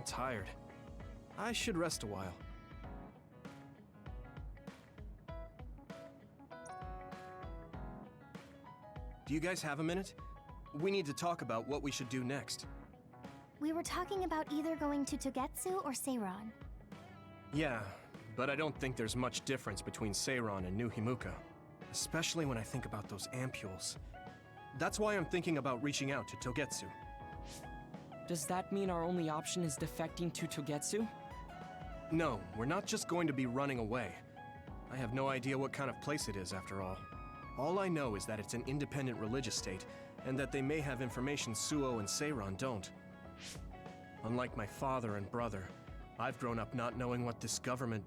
I'm tired. I should rest a while. Do you guys have a minute? We need to talk about what we should do next. We were talking about either going to Togetsu or Seiron. Yeah, but I don't think there's much difference between Seiron and New Himuka. Especially when I think about those ampules. That's why I'm thinking about reaching out to Togetsu. Does that mean our only option is defecting to Togetsu? No, we're not just going to be running away. I have no idea what kind of place it is, after all. All I know is that it's an independent religious state, and that they may have information Suo and Seiron don't. Unlike my father and brother, I've grown up not knowing what this government,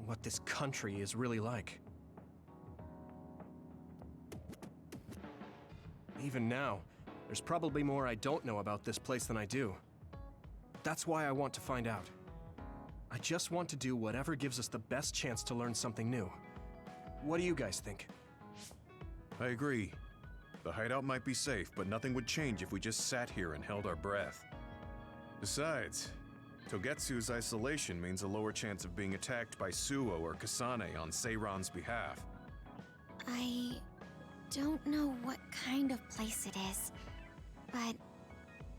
what this country is really like. Even now, there's probably more I don't know about this place than I do. That's why I want to find out. I just want to do whatever gives us the best chance to learn something new. What do you guys think? I agree. The hideout might be safe, but nothing would change if we just sat here and held our breath. Besides, Togetsu's isolation means a lower chance of being attacked by Suo or Kasane on Seiron's behalf. I don't know what kind of place it is, but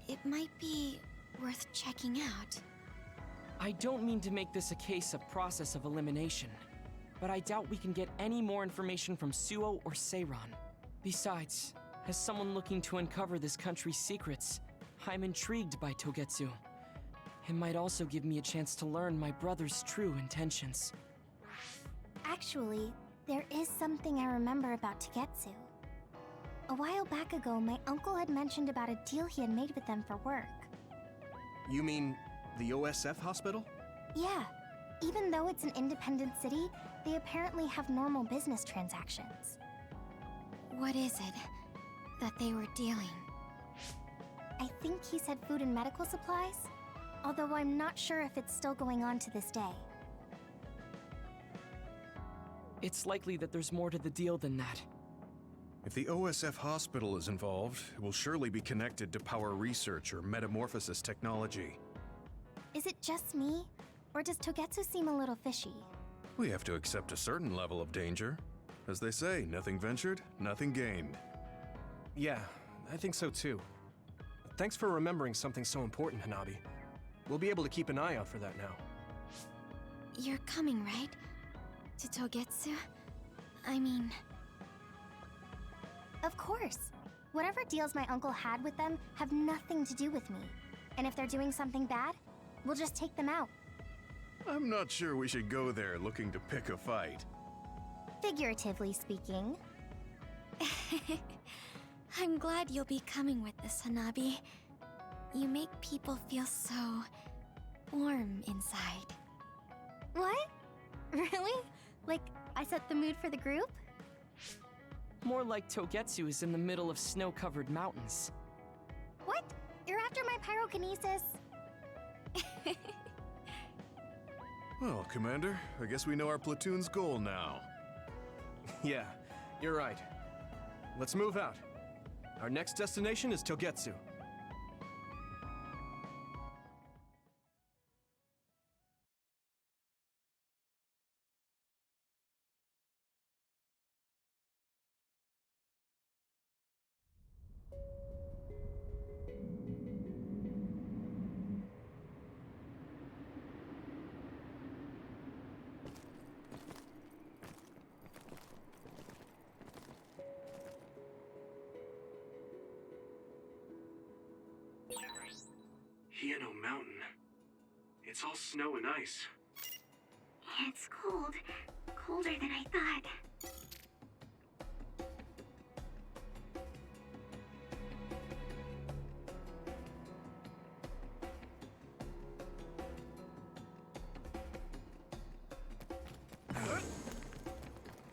it might be worth checking out. I don't mean to make this a case of process of elimination, but I doubt we can get any more information from Suo or Seiron. Besides, as someone looking to uncover this country's secrets, I'm intrigued by Togetsu. It might also give me a chance to learn my brother's true intentions. Actually, there is something I remember about Togetsu. A while back ago, my uncle had mentioned about a deal he had made with them for work. You mean the OSF hospital? Yeah. Even though it's an independent city, they apparently have normal business transactions. What is it that they were dealing? I think he said food and medical supplies, although I'm not sure if it's still going on to this day. It's likely that there's more to the deal than that. If the OSF hospital is involved, it will surely be connected to power research or metamorphosis technology. Is it just me? Or does Togetsu seem a little fishy? We have to accept a certain level of danger. As they say, nothing ventured, nothing gained. Yeah, I think so too. Thanks for remembering something so important, Hanabi. We'll be able to keep an eye out for that now. You're coming, right? To Togetsu? I mean... Of course. Whatever deals my uncle had with them have nothing to do with me. And if they're doing something bad, we'll just take them out. I'm not sure we should go there looking to pick a fight. Figuratively speaking. I'm glad you'll be coming with us, Hanabi. You make people feel so... warm inside. What? Really? Like, I set the mood for the group? More like Togetsu is in the middle of snow-covered mountains. What? You're after my pyrokinesis? Well, Commander, I guess we know our platoon's goal now. Yeah, you're right. Let's move out. Our next destination is Togetsu. Hieno Mountain. It's all snow and ice. It's cold. Colder than I thought.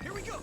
Here we go!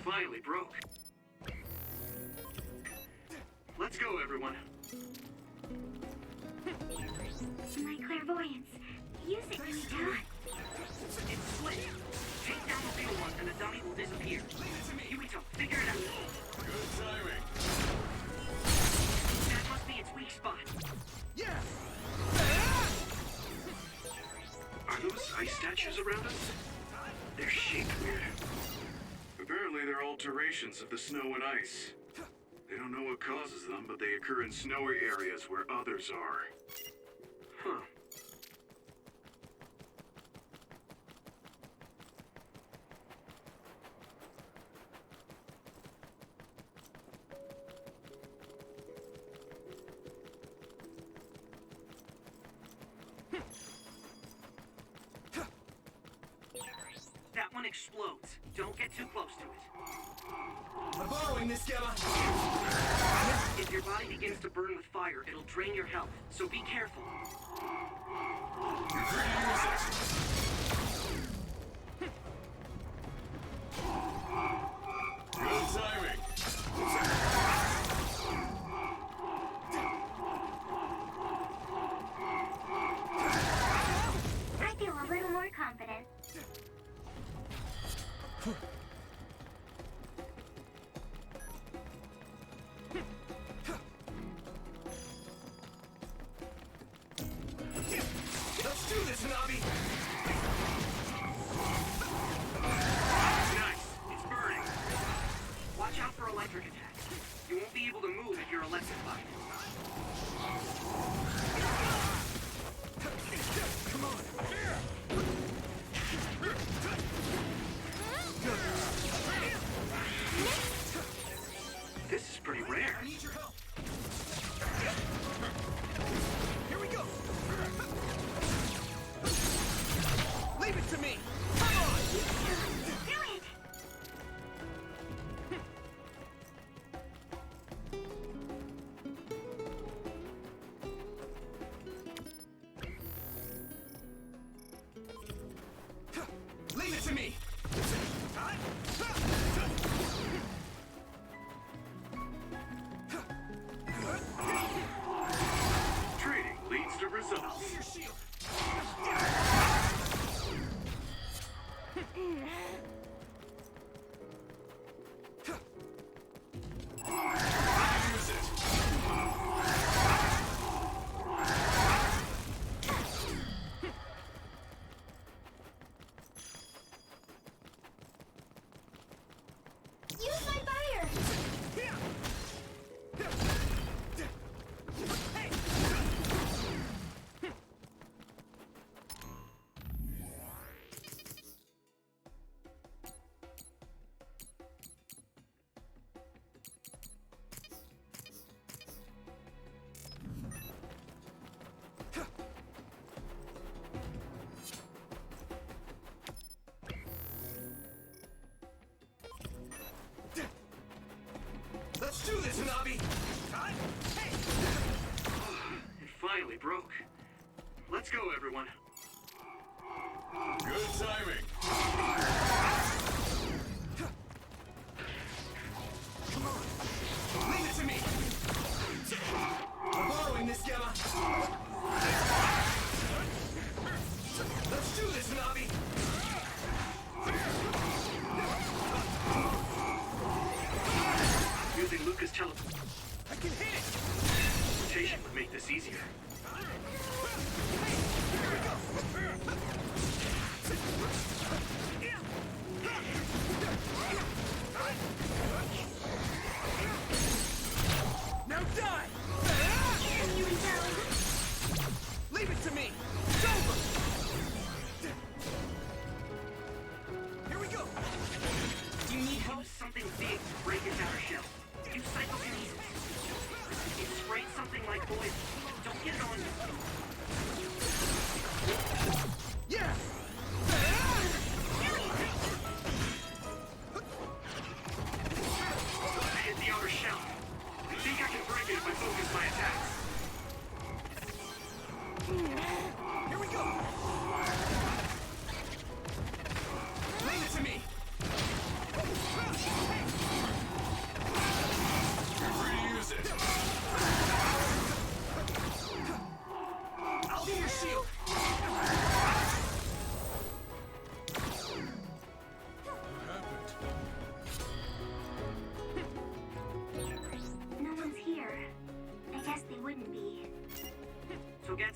finally broke. Let's go, everyone. My clairvoyance. Use it, Rita. It's slick. Take down the real one and the dummy will disappear. Yuito, figure it out. Good timing. That must be its weak spot. Are those ice statues around us? They're shaped weird. Apparently they're alterations of the snow and ice. They don't know what causes them, but they occur in snowy areas where others are. Huh. That one explodes. Don't get too close to it. I'm borrowing this, Gamma. If your body begins to burn with fire, it'll drain your health, so be careful. Good timing. I feel a little more confident. Let's do this, Nabi. Nice. It's burning. Watch out for electric attacks. You won't be able to move if you're electrified. Come on. This is pretty rare. I need your help. Here we go. Leave it to me. Come on. Do it! Leave it to me. Training leads to results. Your shield. Use it. Use my fire! Let's do this, Nabi. Hey. It finally broke. Let's go, everyone. Good timing. Come on. Leave it to me. I'm borrowing this, Gamma. Let's do this, Nabi. Using Luca's teleport. I can hit it. Rotation would make this easier. Now die. Can you tell? Leave it to me. It's over. Here we go. You need help. Use something big to break its outer shell. Use psychokinesis. It sprayed something like oil. Don't get it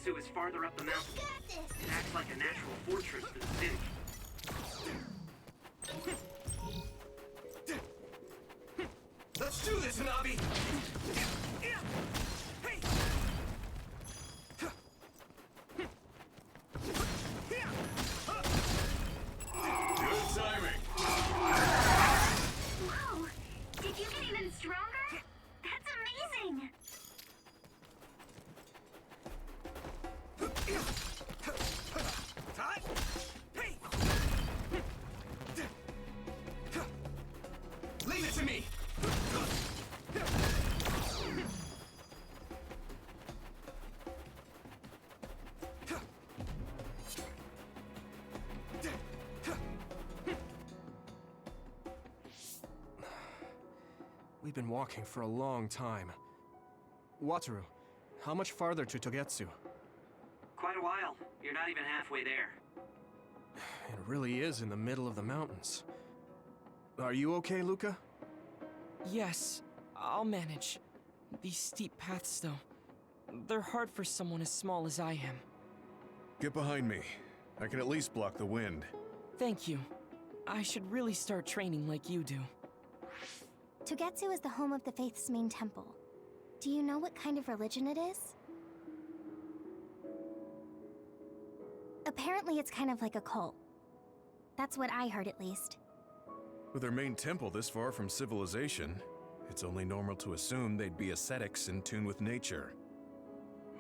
Togetsu is farther up the mountain. It acts like a natural fortress for the city. Let's do this, Hanabi! Good timing. Whoa! Did you get even stronger? That's amazing! Leave it to me! We've been walking for a long time. Wataru, how much farther to Togetsu? Quite a while. You're not even halfway there. It really is in the middle of the mountains. Are you okay, Luca? Yes, I'll manage. These steep paths, though, they're hard for someone as small as I am. Get behind me. I can at least block the wind. Thank you. I should really start training like you do. Togetsu is the home of the Faith's main temple. Do you know what kind of religion it is? Apparently it's kind of like a cult. That's what I heard, at least. With their main temple this far from civilization, it's only normal to assume they'd be ascetics in tune with nature.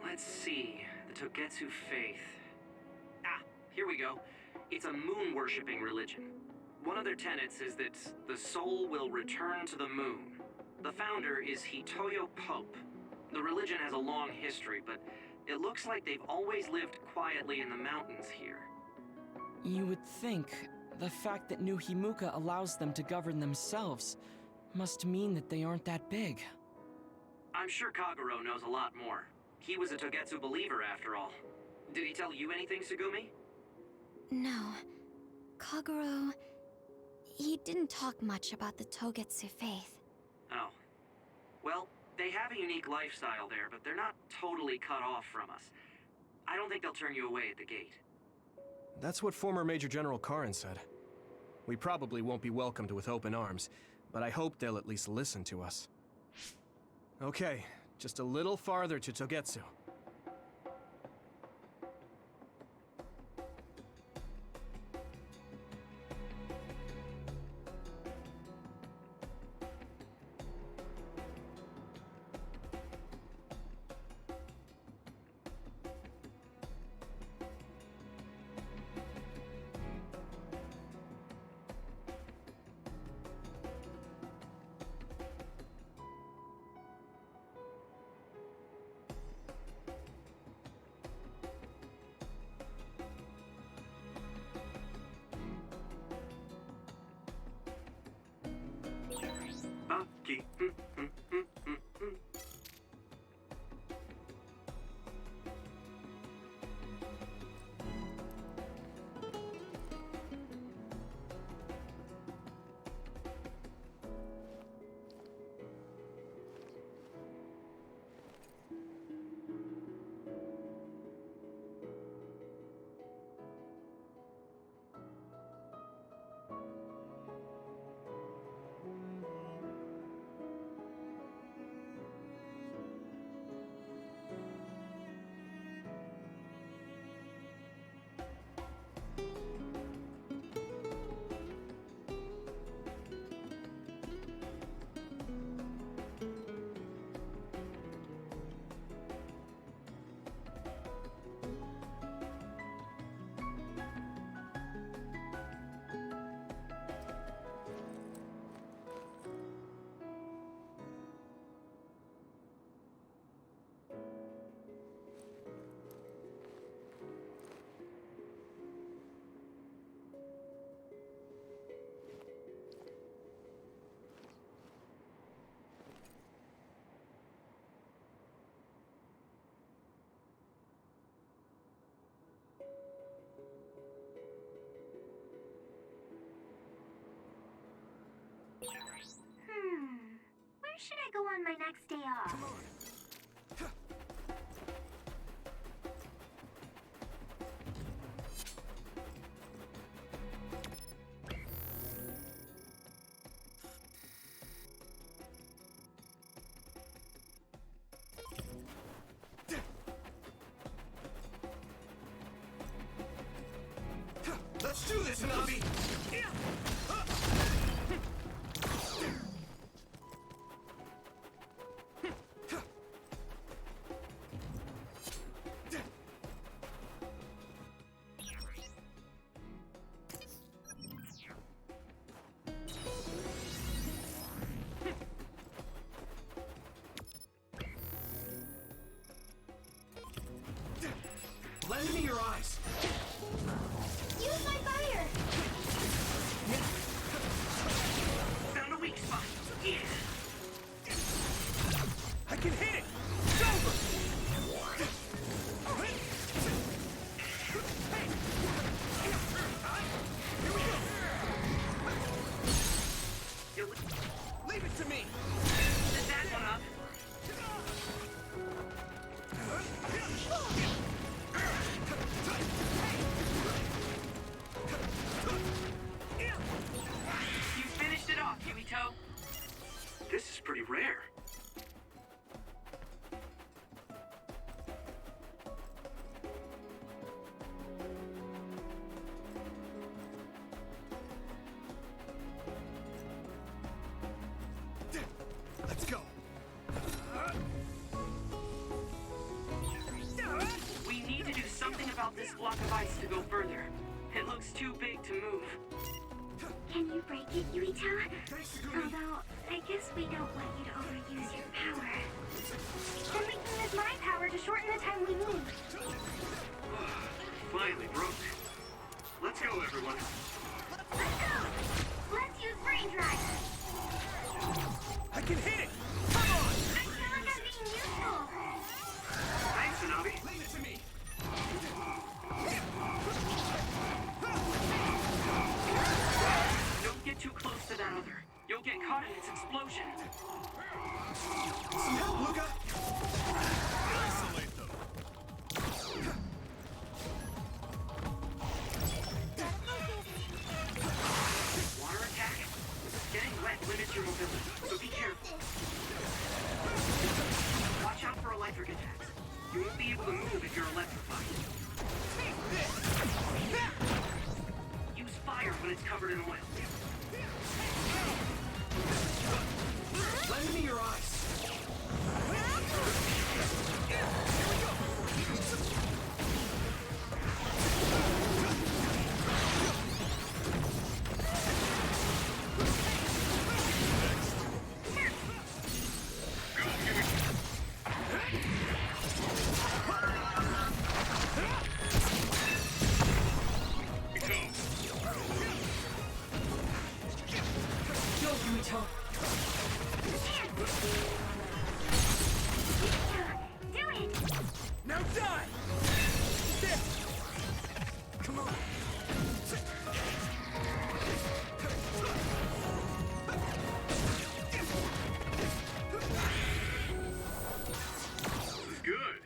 Let's see. The Togetsu faith. Ah, here we go. It's a moon-worshipping religion. One of their tenets is that the soul will return to the moon. The founder is Hitoyo Pope. The religion has a long history, but it looks like they've always lived quietly in the mountains here. You would think the fact that New Himuka allows them to govern themselves must mean that they aren't that big. I'm sure Kagero knows a lot more. He was a Togetsu believer, after all. Did he tell you anything, Sugumi? No. Kagero... he didn't talk much about the Togetsu faith. Oh. Well, they have a unique lifestyle there, but they're not totally cut off from us. I don't think they'll turn you away at the gate. That's what former Major General Karin said. We probably won't be welcomed with open arms, but I hope they'll at least listen to us. Okay, just a little farther to Togetsu. Aki. Where should I go on my next day off? Let's do this, Hanabi! Lend me your eyes! Use my fire! Found a weak spot. Yeah. I can hit it! It's over! Leave it to me! Set that one up. You finished it off, Yuito. This is pretty rare. Let's go! We need to do something about this block of ice to go further. It looks too big to move. Can you break it, Yuito? Although, I guess we don't want you to overuse your power. Then we can use my power to shorten the time we need. Finally broke. Let's go, everyone. Let's go! Let's use brain drive! I can hit it! Come on! I feel like I'm being useful! Thanks, Hanabi. Leave it to me! Don't get too close to that other. You'll get caught in its explosion. Some help, Luca! Isolate them! Water attack? Getting wet limits your mobility, so be careful. Watch out for electric attacks. You won't be able to move if you're electrified. Use fire when it's covered in oil. Lend me your eyes! Go, Yuito! Do it! Now die! There! Come on! Good.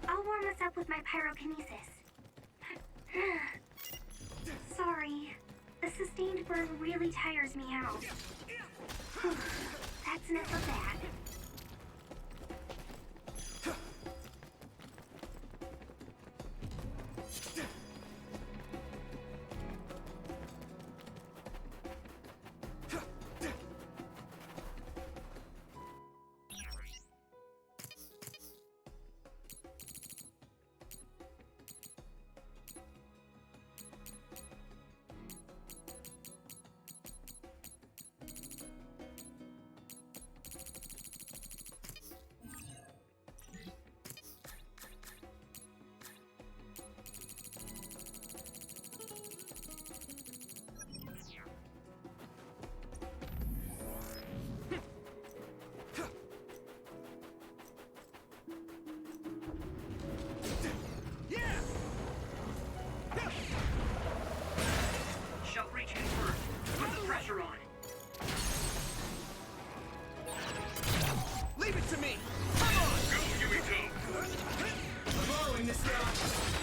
I'll warm us up with my pyrokinesis. Sorry. The sustained burn really tires me out. That's enough of that. pressure on. Leave it to me! Come on! Go, Yuito! I'm borrowing this now.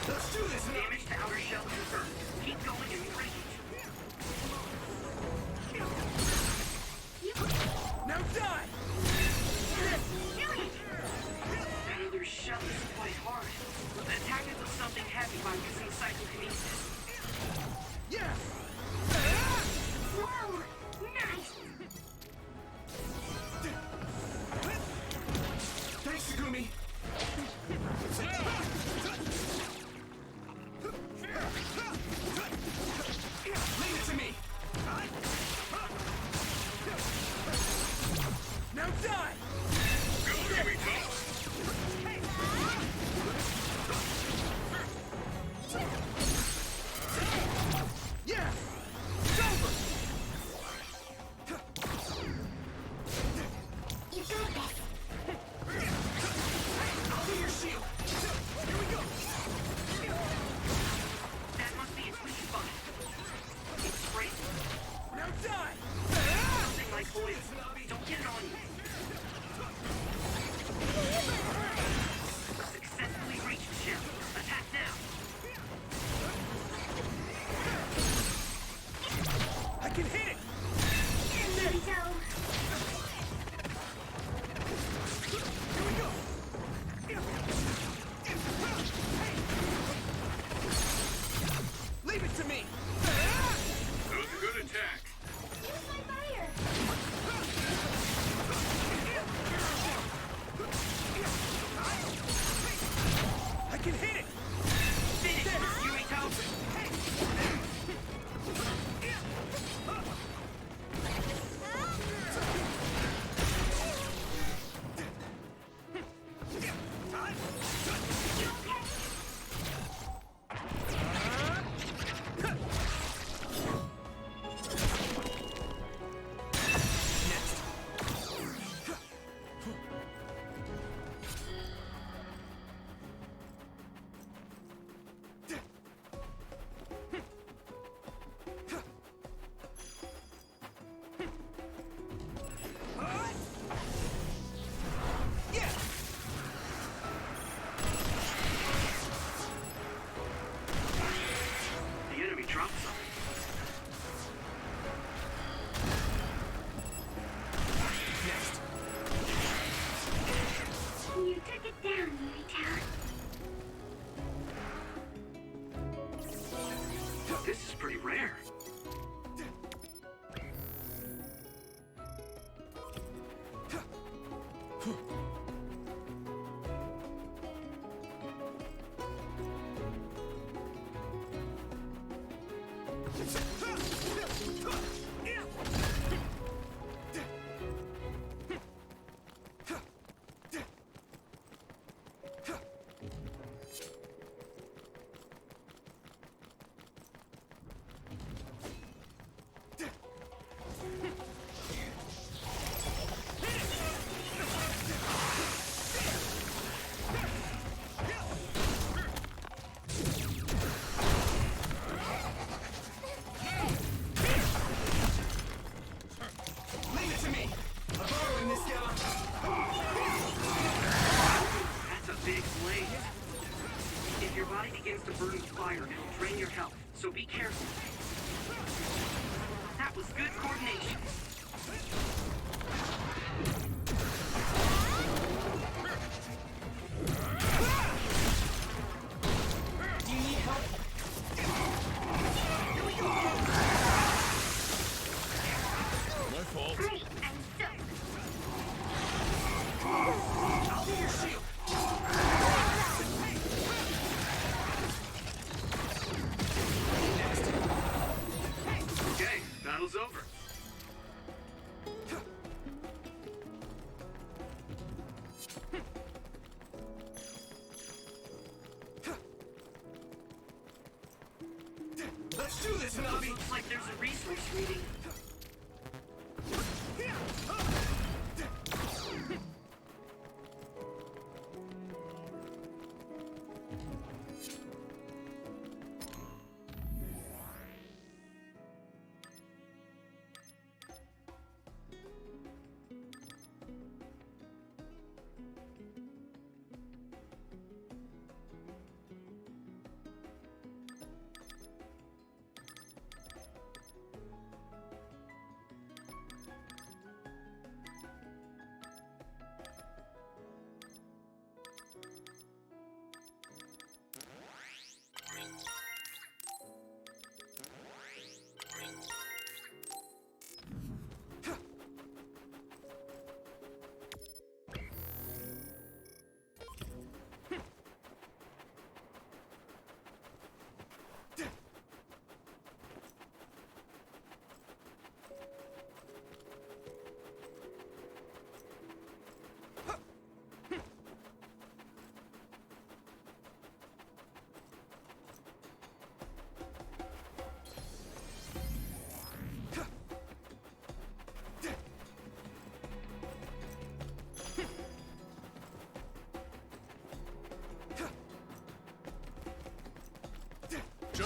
Let's do this now! Damage to outer shell confirmed. Keep going and break it. Now die! That other shell is quite hard. Attack it with something heavy by using psychokinesis. Yeah! Whoa! Nice! Thanks, Segumi! Leave it to me! Now die! Go, Yuito! Yeah! It's over! You got this! I'll be your shield! Here we go! That must be its weak spot. It's breaking. Now die! Something like oil. Don't get it on you. Successfully reached the shell. Attack now. I can hit it! Yuito! Here we go! Leave it to me! That was a good attack. Use my fire! I can hit it! Finish this, Yuito! Yeah! The enemy dropped something. Next. You took it down, Yuito. This is pretty rare. Leave it to me! I'm borrowing this now. That's a big blade. If your body begins to burn with fire, it'll drain your health, so be careful. That was good coordination. Do you need help? My fault. Great, I'm stoked. I'll be your shield! Okay, battle's over. Let's do this, Navi! Looks like there's a resource reading.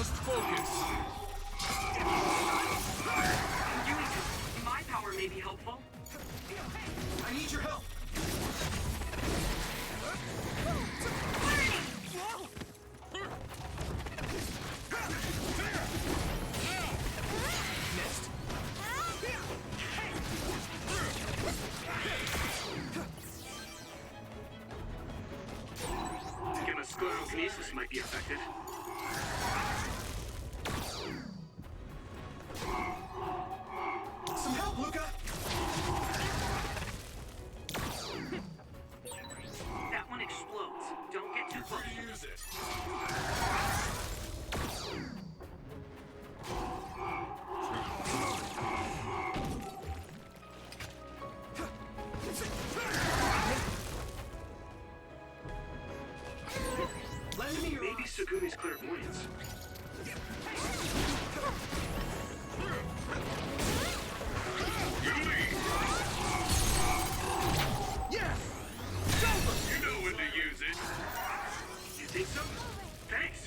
Just focus. My power may be helpful. I need your help! Missed. Sclerokinesis might be affected. Some help, Luca! That one explodes. Don't get too close. Use it. Maybe Sugumi's clairvoyance. Yeah! You know when to use it. You think so? Thanks.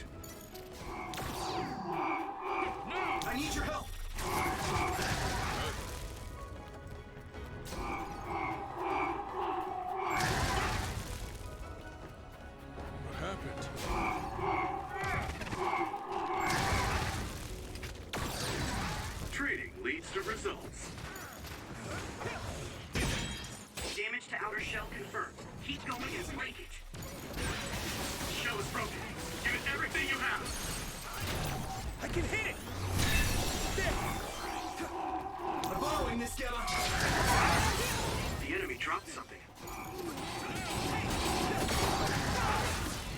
I need your help! What happened? Trading leads to results. Damage to outer shell confirmed. Keep going and break it. Shell is broken. Give it everything you have. I can hit it! There! I'm borrowing this, Gamma! The enemy dropped something.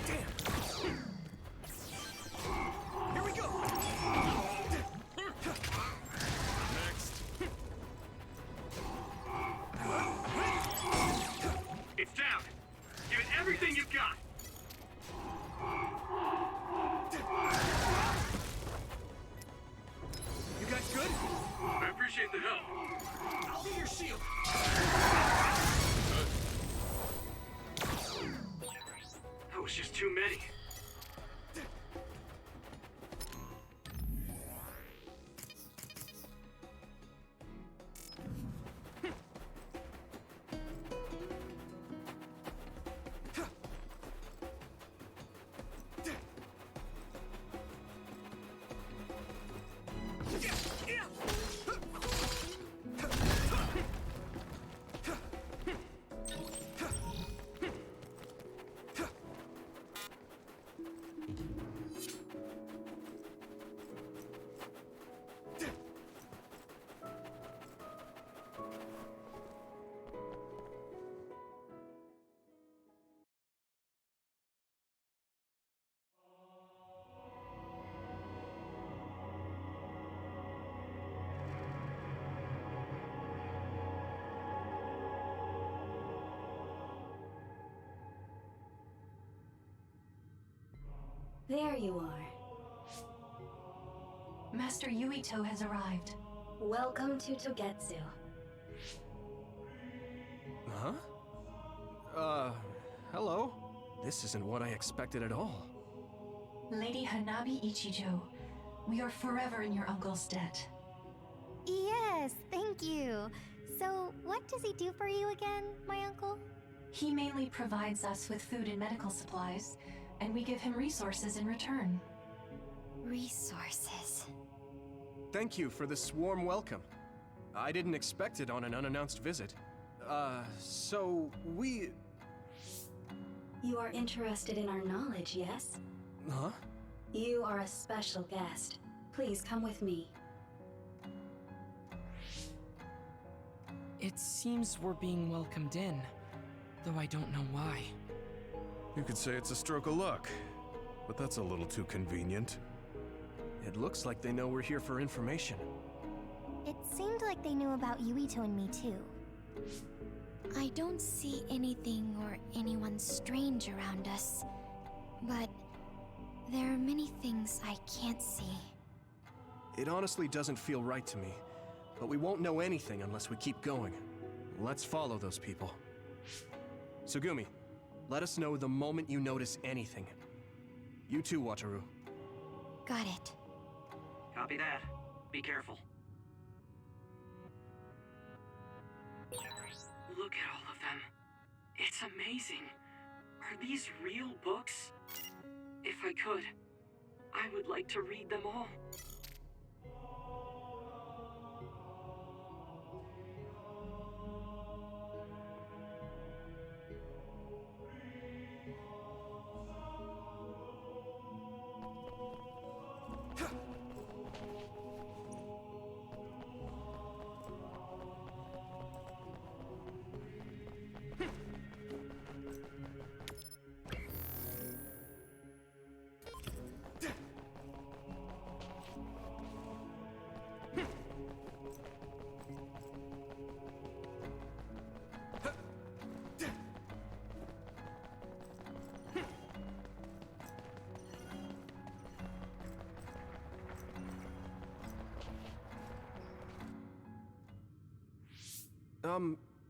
Damn! Here we go! Next. It's down. Give it everything you've got. You guys good? I appreciate the help. I'll be your shield! That was just too many. There you are. Master Yuito has arrived. Welcome to Togetsu. Huh? Hello? This isn't what I expected at all. Lady Hanabi Ichijo, we are forever in your uncle's debt. Yes, thank you. So, what does he do for you again, my uncle? He mainly provides us with food and medical supplies, and we give him resources in return. Resources. Thank you for this warm welcome. I didn't expect it on an unannounced visit. So we... You are interested in our knowledge, yes? Huh? You are a special guest. Please come with me. It seems we're being welcomed in, though I don't know why. You could say it's a stroke of luck, but that's a little too convenient. It looks like they know we're here for information. It seemed like they knew about Yuito and me too. I don't see anything or anyone strange around us, but there are many things I can't see. It honestly doesn't feel right to me, but we won't know anything unless we keep going. Let's follow those people. Sugumi, let us know the moment you notice anything. You too, Wataru. Got it. Copy that. Be careful. Look at all of them. It's amazing. Are these real books? If I could, I would like to read them all.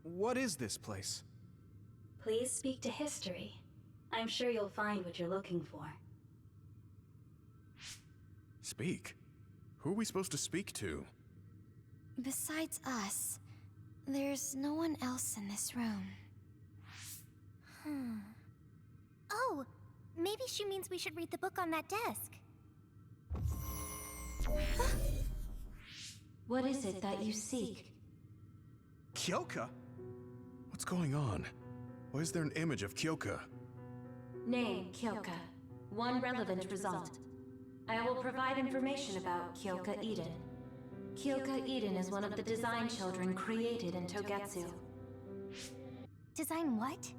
What is this place? Please speak to history. I'm sure you'll find what you're looking for. Speak? Who are we supposed to speak to? Besides us, there's no one else in this room. Oh, maybe she means we should read the book on that desk. What is it that you seek? Kyoka? What's going on? Why is there an image of Kyoka? Name, Kyoka. One relevant result. I will provide information about Kyoka Eden. Kyoka Eden is one of the design children created in Togetsu. Design what?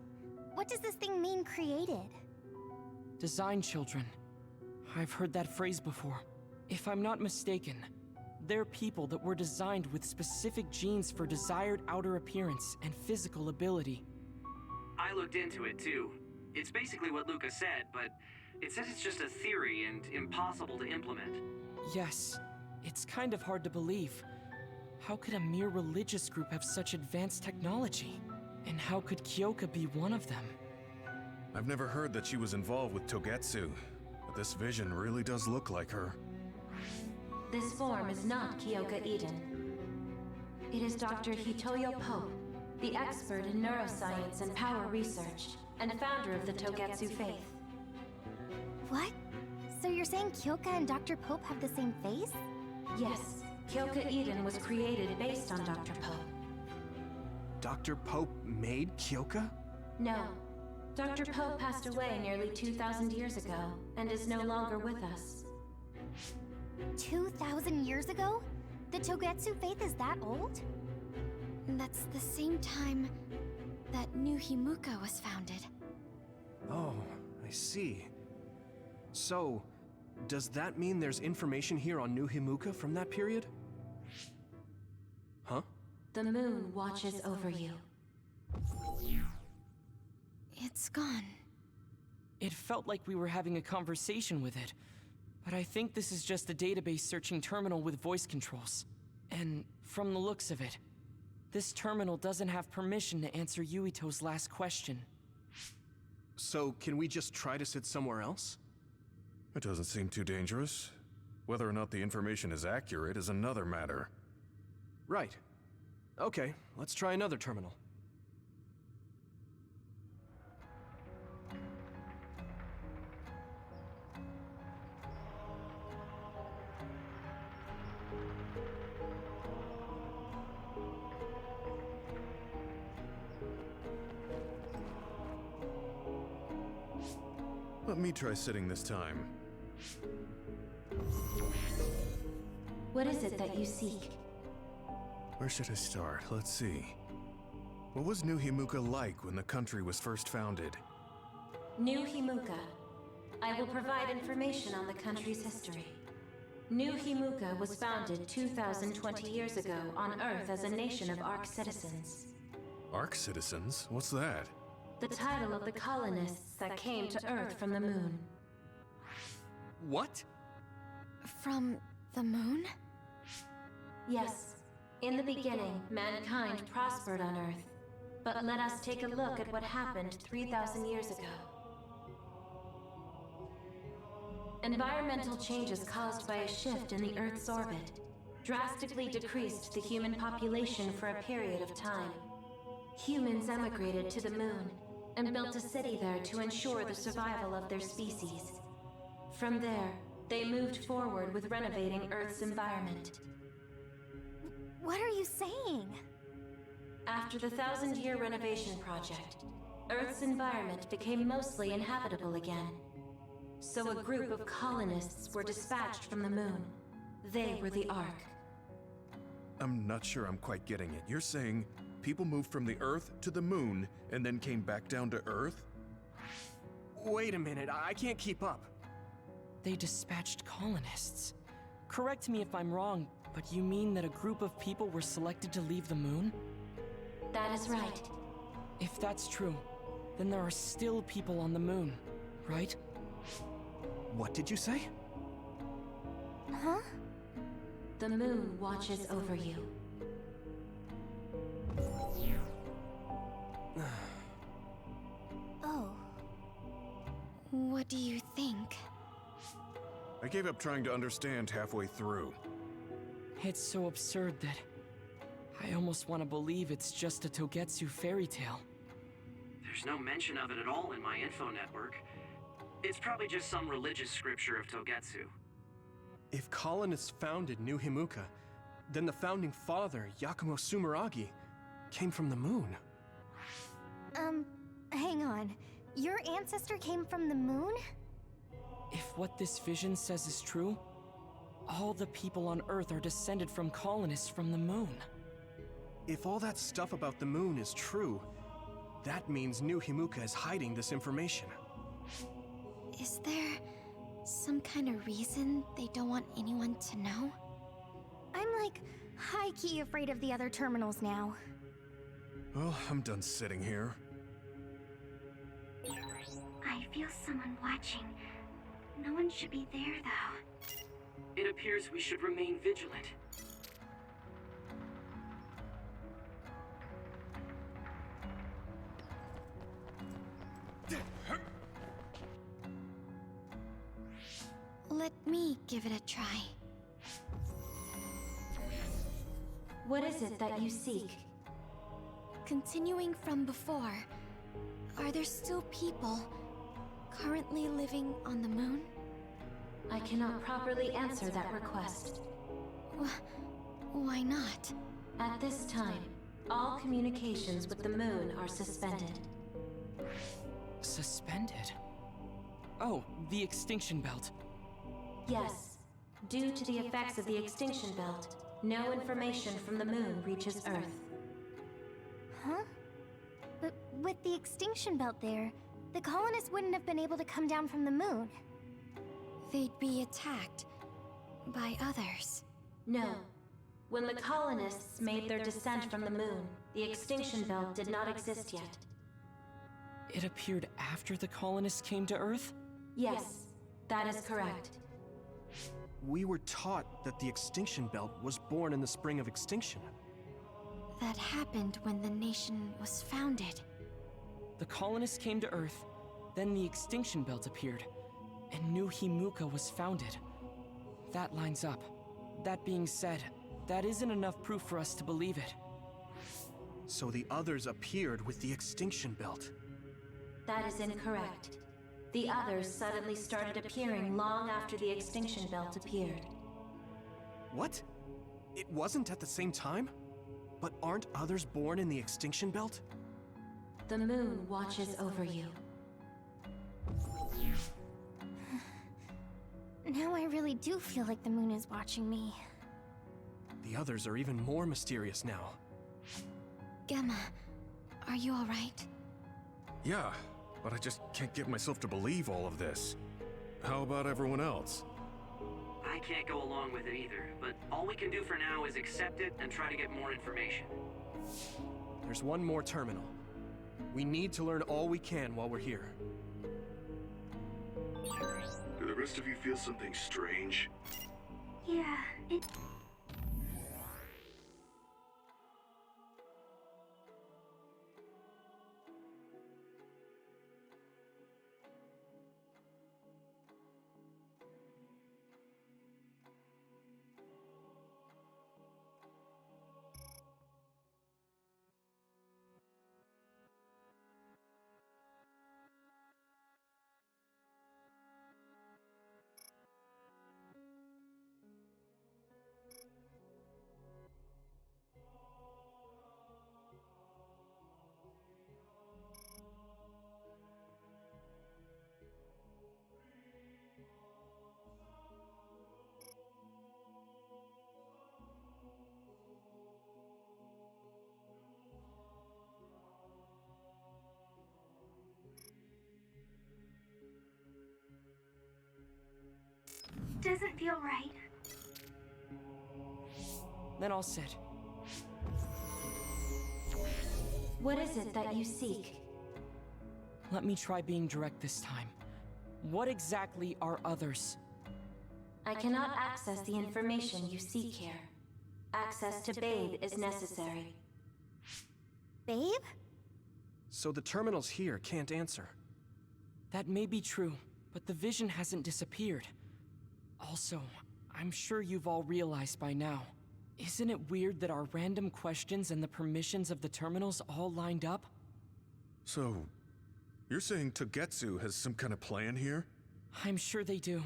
What does this thing mean, created? Design children. I've heard that phrase before. If I'm not mistaken, they're people that were designed with specific genes for desired outer appearance and physical ability. I looked into it too. It's basically what Luca said, but it says it's just a theory and impossible to implement. Yes, it's kind of hard to believe. How could a mere religious group have such advanced technology? And how could Kyoka be one of them? I've never heard that she was involved with Togetsu, but this vision really does look like her. This form is not Kyoka Eden. It is Dr. Hitoyo Pope, the expert in neuroscience and power research, and founder of the Togetsu faith. What? So you're saying Kyoka and Dr. Pope have the same face? Yes, Kyoka Eden was created based on Dr. Pope. Dr. Pope made Kyoka? No. Dr. Pope passed away nearly 2,000 years ago, and is no longer with us. 2,000 years ago? The Togetsu faith is that old? That's the same time that New Himuka was founded. Oh, I see. So, does that mean there's information here on New Himuka from that period? Huh? The moon watches over you. It's gone. It felt like we were having a conversation with it, but I think this is just a database searching terminal with voice controls. And from the looks of it, this terminal doesn't have permission to answer Yuito's last question. So, can we just try to sit somewhere else? It doesn't seem too dangerous. Whether or not the information is accurate is another matter. Right. Okay, let's try another terminal. Let me try sitting this time. What is it that you seek? Where should I start? Let's see. What was New Himuka like when the country was first founded? New Himuka. I will provide information on the country's history. New Himuka was founded 2,020 years ago on Earth as a nation of Ark citizens. Ark citizens? What's that? The title of the colonists that came to Earth from the moon. What? From the moon? Yes. In the beginning, mankind prospered on Earth. But let us take a look at what happened 3,000 years ago. Environmental changes caused by a shift in the Earth's orbit drastically decreased the human population for a period of time. Humans emigrated to the moon and built a city there to ensure the survival of their species. From there, they moved forward with renovating Earth's environment. What are you saying? After the 1,000-year renovation project, Earth's environment became mostly inhabitable again. So a group of colonists were dispatched from the moon. They were the Ark. I'm not sure I'm quite getting it. You're saying people moved from the Earth to the moon and then came back down to Earth? Wait a minute, I can't keep up. They dispatched colonists. Correct me if I'm wrong, but you mean that a group of people were selected to leave the moon? That is right. If that's true, then there are still people on the moon, right? What did you say? Huh? The moon watches over you. Oh. What do you think? I gave up trying to understand halfway through. It's so absurd that I almost want to believe it's just a Togetsu fairy tale. There's no mention of it at all in my info network. It's probably just some religious scripture of Togetsu. If colonists founded New Himuka, then the founding father, Yakumo Sumeragi, came from the moon. Hang on. Your ancestor came from the moon? If what this vision says is true, all the people on Earth are descended from colonists from the moon. If all that stuff about the moon is true, that means New Himuka is hiding this information. Is there some kind of reason they don't want anyone to know? I'm like high-key afraid of the other terminals now. Well, I'm done sitting here. I feel someone watching. No one should be there, though. It appears we should remain vigilant. Let me give it a try. What is it that you seek? Continuing from before, are there still people currently living on the moon? I cannot properly answer that request. Why not? At this time, all communications with the moon are suspended. Suspended? Oh, the extinction belt. Yes. Due to the effects of the extinction belt, no information from the moon reaches Earth. Huh? But with the extinction belt there, the colonists wouldn't have been able to come down from the moon. They'd be attacked by others. No. When the colonists made their descent from the moon, the extinction belt did not exist yet. It appeared after the colonists came to Earth? Yes, that is correct. We were taught that the extinction belt was born in the spring of extinction. That happened when the nation was founded. The colonists came to Earth, then the extinction belt appeared, and New Himuka was founded. That lines up. That being said, that isn't enough proof for us to believe it. So the others appeared with the extinction belt. That is incorrect. The others suddenly started appearing long after the extinction belt appeared. What? It wasn't at the same time? But aren't others born in the extinction belt? The moon watches over you. Now I really do feel like the moon is watching me. The others are even more mysterious now. Gemma, are you alright? Yeah, but I just can't get myself to believe all of this. How about everyone else? I can't go along with it either, but all we can do for now is accept it and try to get more information. There's one more terminal. We need to learn all we can while we're here. Do the rest of you feel something strange? Yeah, it... doesn't feel right. Then I'll sit. What is it that you seek? Let me try being direct this time. What exactly are others? I cannot access the information you seek here. Access to Babe is necessary. Babe? So the terminals here can't answer. That may be true, but the vision hasn't disappeared. Also, I'm sure you've all realized by now. Isn't it weird that our random questions and the permissions of the terminals all lined up? So, you're saying Togetsu has some kind of plan here? I'm sure they do,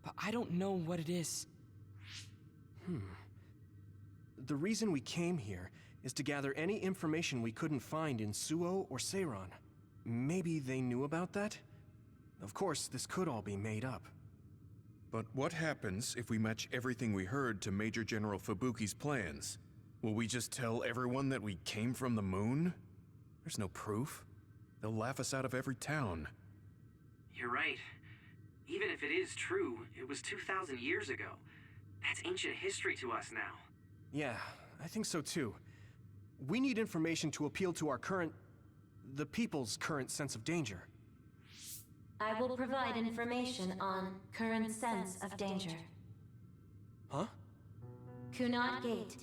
but I don't know what it is. The reason we came here is to gather any information we couldn't find in Suo or Seiran. Maybe they knew about that? Of course, this could all be made up. But what happens if we match everything we heard to Major General Fubuki's plans? Will we just tell everyone that we came from the moon? There's no proof. They'll laugh us out of every town. You're right. Even if it is true, it was 2,000 years ago. That's ancient history to us now. Yeah, I think so too. We need information to appeal to the people's current sense of danger. I will provide information on current sense of danger. Huh? Kunad Gate,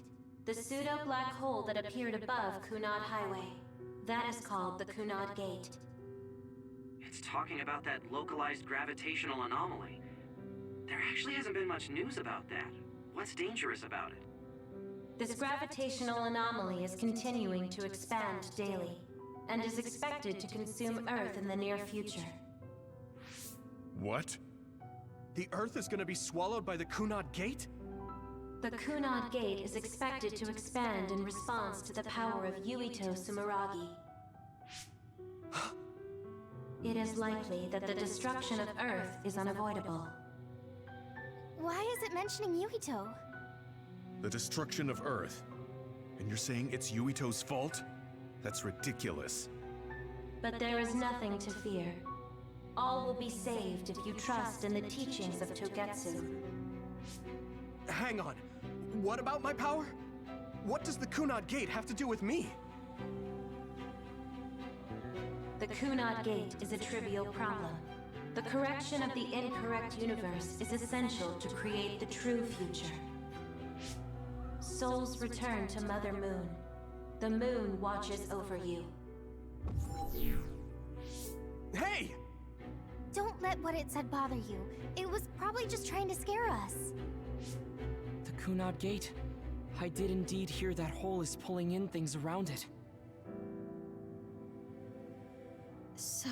the pseudo-black hole that appeared above Kunad Highway. That is called the Kunad Gate. It's talking about that localized gravitational anomaly. There actually hasn't been much news about that. What's dangerous about it? This gravitational anomaly is continuing to expand daily, and is expected to consume Earth in the near future. What? The Earth is gonna be swallowed by the Kunad Gate? The Kunad Gate is expected to expand in response to the power of Yuito Sumeragi. It is likely that the destruction of Earth is unavoidable. Why is it mentioning Yuito? The destruction of Earth. And you're saying it's Yuito's fault? That's ridiculous. But there is nothing to fear. All will be saved if you trust in the teachings of Togetsu. Hang on. What about my power? What does the Kunad Gate have to do with me? The Kunad Gate is a trivial problem. The correction of the incorrect universe is essential to create the true future. Souls return to Mother Moon. The moon watches over you. Hey! Don't let what it said bother you. It was probably just trying to scare us. The Kunad Gate. I did indeed hear that hole is pulling in things around it. So,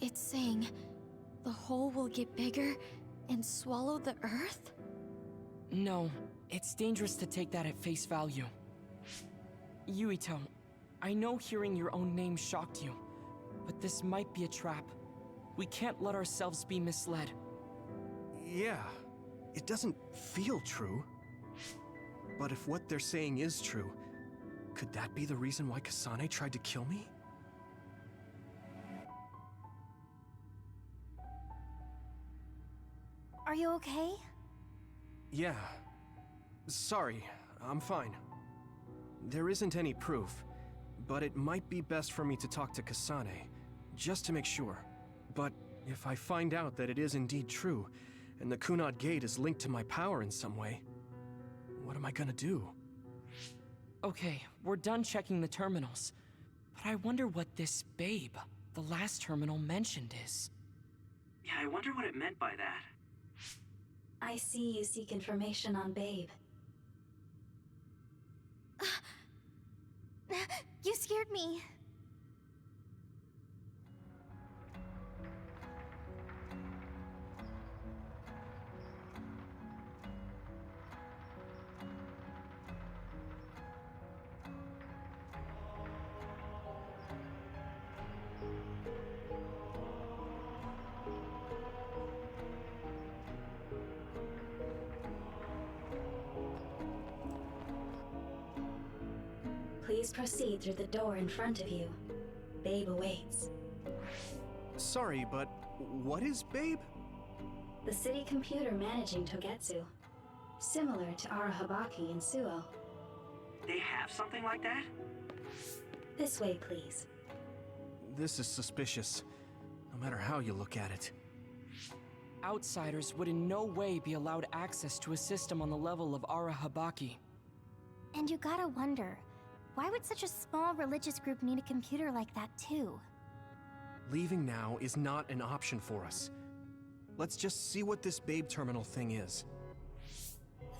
it's saying the hole will get bigger and swallow the Earth? No, it's dangerous to take that at face value. Yuito, I know hearing your own name shocked you, but this might be a trap. We can't let ourselves be misled. Yeah, it doesn't feel true. But if what they're saying is true, could that be the reason why Kasane tried to kill me? Are you okay? Yeah. Sorry, I'm fine. There isn't any proof, but it might be best for me to talk to Kasane, just to make sure. But if I find out that it is indeed true, and the Kunad Gate is linked to my power in some way, what am I gonna do? Okay, we're done checking the terminals. But I wonder what this Babe, the last terminal mentioned, is. Yeah, I wonder what it meant by that. I see you seek information on Babe. You scared me. Please proceed through the door in front of you. Babe awaits. Sorry, but what is Babe? The city computer managing Togetsu. Similar to Arahabaki and Suo. They have something like that? This way, please. This is suspicious, no matter how you look at it. Outsiders would in no way be allowed access to a system on the level of Arahabaki. And you gotta wonder, why would such a small religious group need a computer like that too? Leaving now is not an option for us. Let's just see what this Babe Terminal thing is.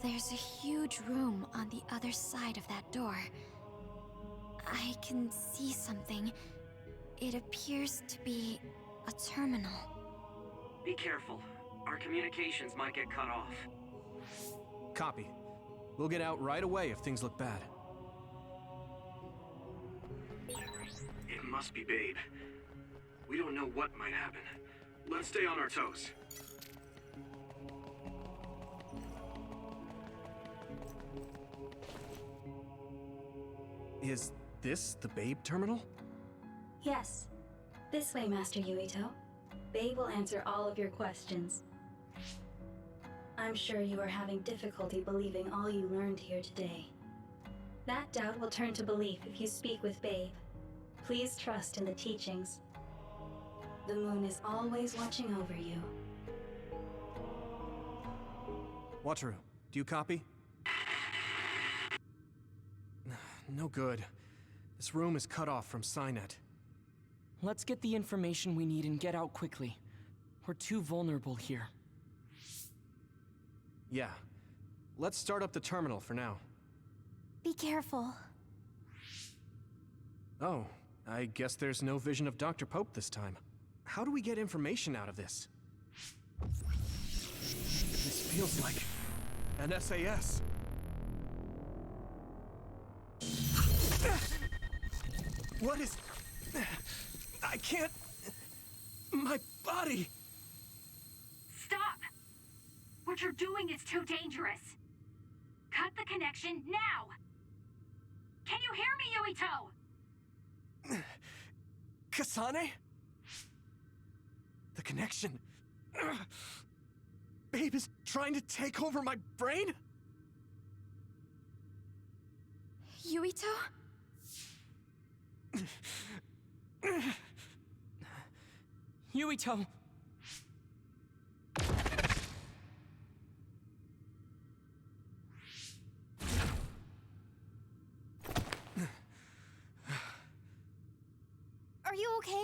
There's a huge room on the other side of that door. I can see something. It appears to be a terminal. Be careful. Our communications might get cut off. Copy. We'll get out right away if things look bad. It must be Babe. We don't know what might happen. Let's stay on our toes. Is this the Babe Terminal? Yes. This way, Master Yuito. Babe will answer all of your questions. I'm sure you are having difficulty believing all you learned here today. That doubt will turn to belief if you speak with Babe. Please trust in the teachings. The moon is always watching over you. Wataru, do you copy? No good. This room is cut off from Cynet. Let's get the information we need and get out quickly. We're too vulnerable here. Yeah. Let's start up the terminal for now. Be careful. Oh, I guess there's no vision of Dr. Pope this time. How do we get information out of this? This feels like an SAS. What is... I can't... My body... Stop! What you're doing is too dangerous. Cut the connection now! Can you hear me, Yuito? Kasane? The connection... Babe is trying to take over my brain? Yuito? Yuito! Are you okay?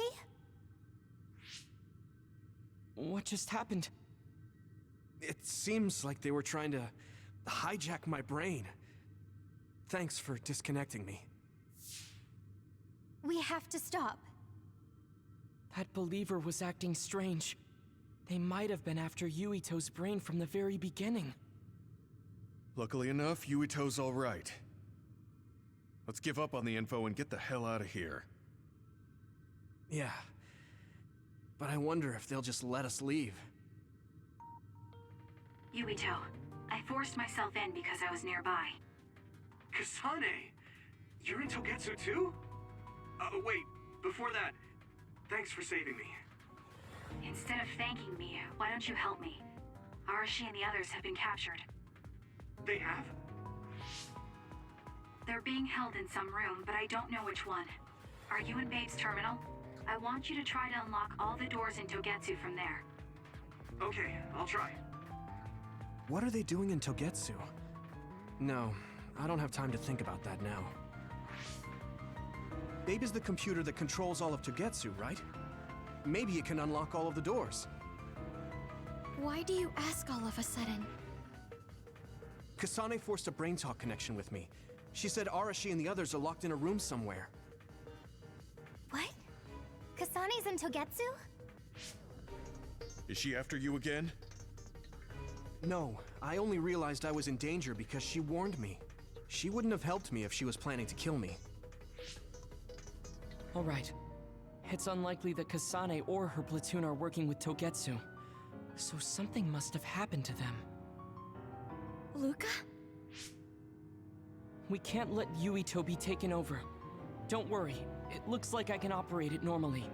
What just happened? It seems like they were trying to hijack my brain. Thanks for disconnecting me. We have to stop. That believer was acting strange. They might have been after Yuito's brain from the very beginning. Luckily enough, Yuito's all right. Let's give up on the info and get the hell out of here. Yeah. But I wonder if they'll just let us leave. Yuito, I forced myself in because I was nearby. Kasane! You're in Togetsu too? Wait, before that, thanks for saving me. Instead of thanking me, why don't you help me? Arashi and the others have been captured. They have? They're being held in some room, but I don't know which one. Are you in Babe's terminal? I want you to try to unlock all the doors in Togetsu from there. Okay, I'll try. What are they doing in Togetsu? No, I don't have time to think about that now. Babe is the computer that controls all of Togetsu, right? Maybe it can unlock all of the doors. Why do you ask all of a sudden? Kasane forced a brain talk connection with me. She said Arashi and the others are locked in a room somewhere. What? Kasane's in Togetsu? Is she after you again? No, I only realized I was in danger because she warned me. She wouldn't have helped me if she was planning to kill me. All right. It's unlikely that Kasane or her platoon are working with Togetsu. So something must have happened to them. Luca? We can't let Yuito be taken over. Don't worry, it looks like I can operate it normally.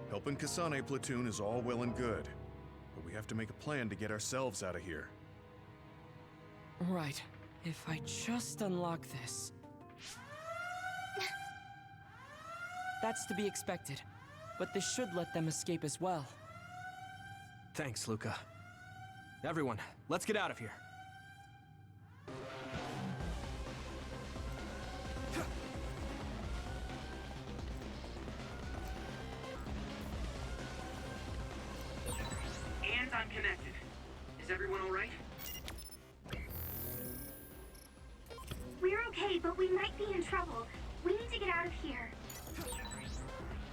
Helping Kasane platoon is all well and good, but we We have to make a plan to get ourselves out of here. Right. If I just unlock this... That's to be expected. But this should let them escape as well. Thanks, Luca. Everyone, let's get out of here. And I'm connected. Is everyone all right? We're okay, but we might be in trouble. We need to get out of here.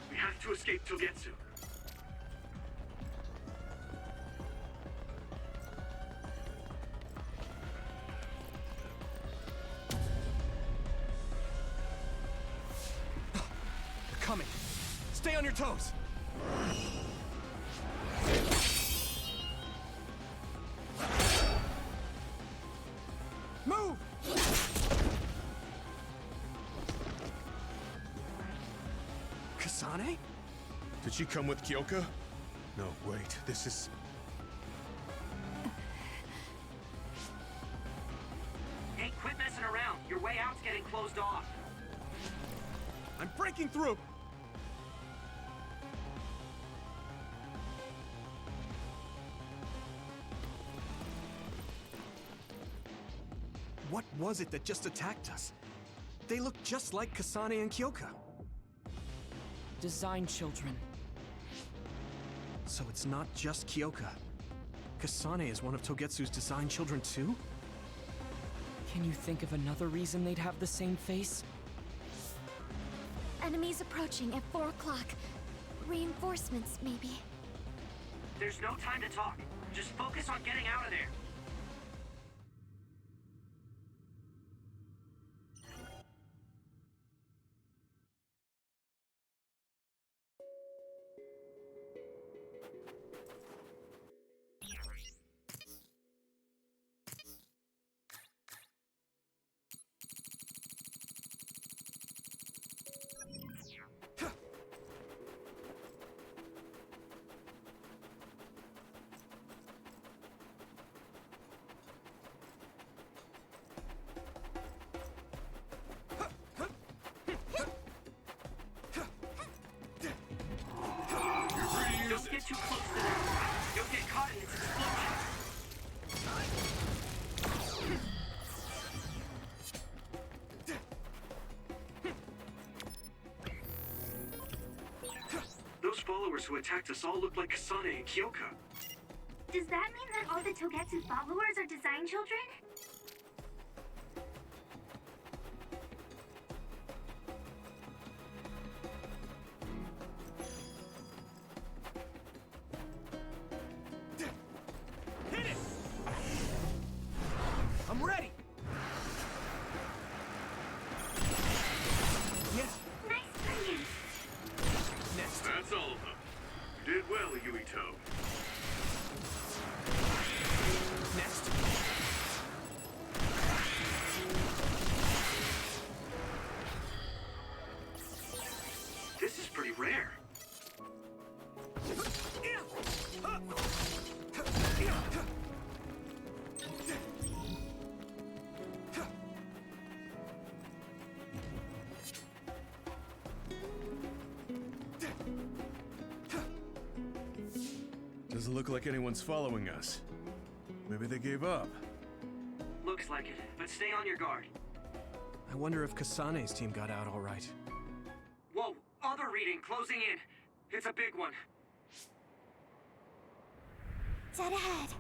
We have to escape Togetsu. They're coming. Stay on your toes. Move! Kasane? Did she come with Kyoka? No, wait, this is... Hey, quit messing around. Your way out's getting closed off. I'm breaking through! What was it that just attacked us? They look just like Kasane and Kyoka. Design children. So it's not just Kyoka. Kasane is one of Togetsu's design children too? Can you think of another reason they'd have the same face? Enemies approaching at 4 o'clock. Reinforcements, maybe. There's no time to talk. Just focus on getting out of there. Don't get too close to that. You'll get caught in its explosion. Those followers who attacked us all look like Kasane and Kyoka. Does that mean that all the Togetsu followers are design children? I'm ready! Yes, Nice plan. next. That's all of them. You did well, Yuito. Next. This is pretty rare. Doesn't look like anyone's following us. Maybe they gave up. Looks like it, but stay on your guard. I wonder if Kasane's team got out all right. Whoa, other reading closing in. It's a big one. Dead ahead.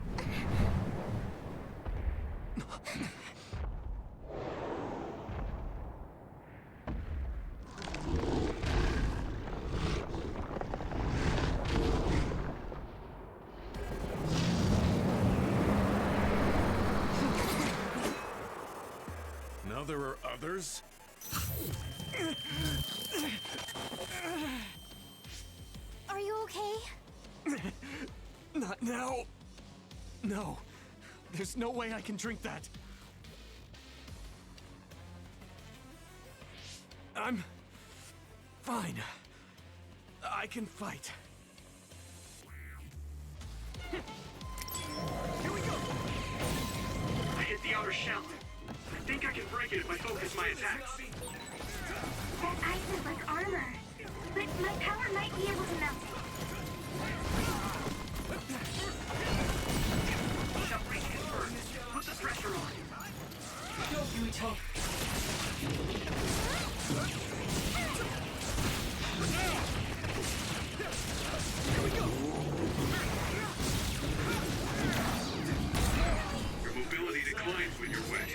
Now there are others? Are you okay? Not now. No. There's no way I can drink that. I'm fine. I can fight. the outer shell. I think I can break it if I focus my attacks. That ice is like armor, but my power might be able to melt it. Shell breach confirmed. Put the pressure on. Go, Yuito. Your mobility declines when you're wet.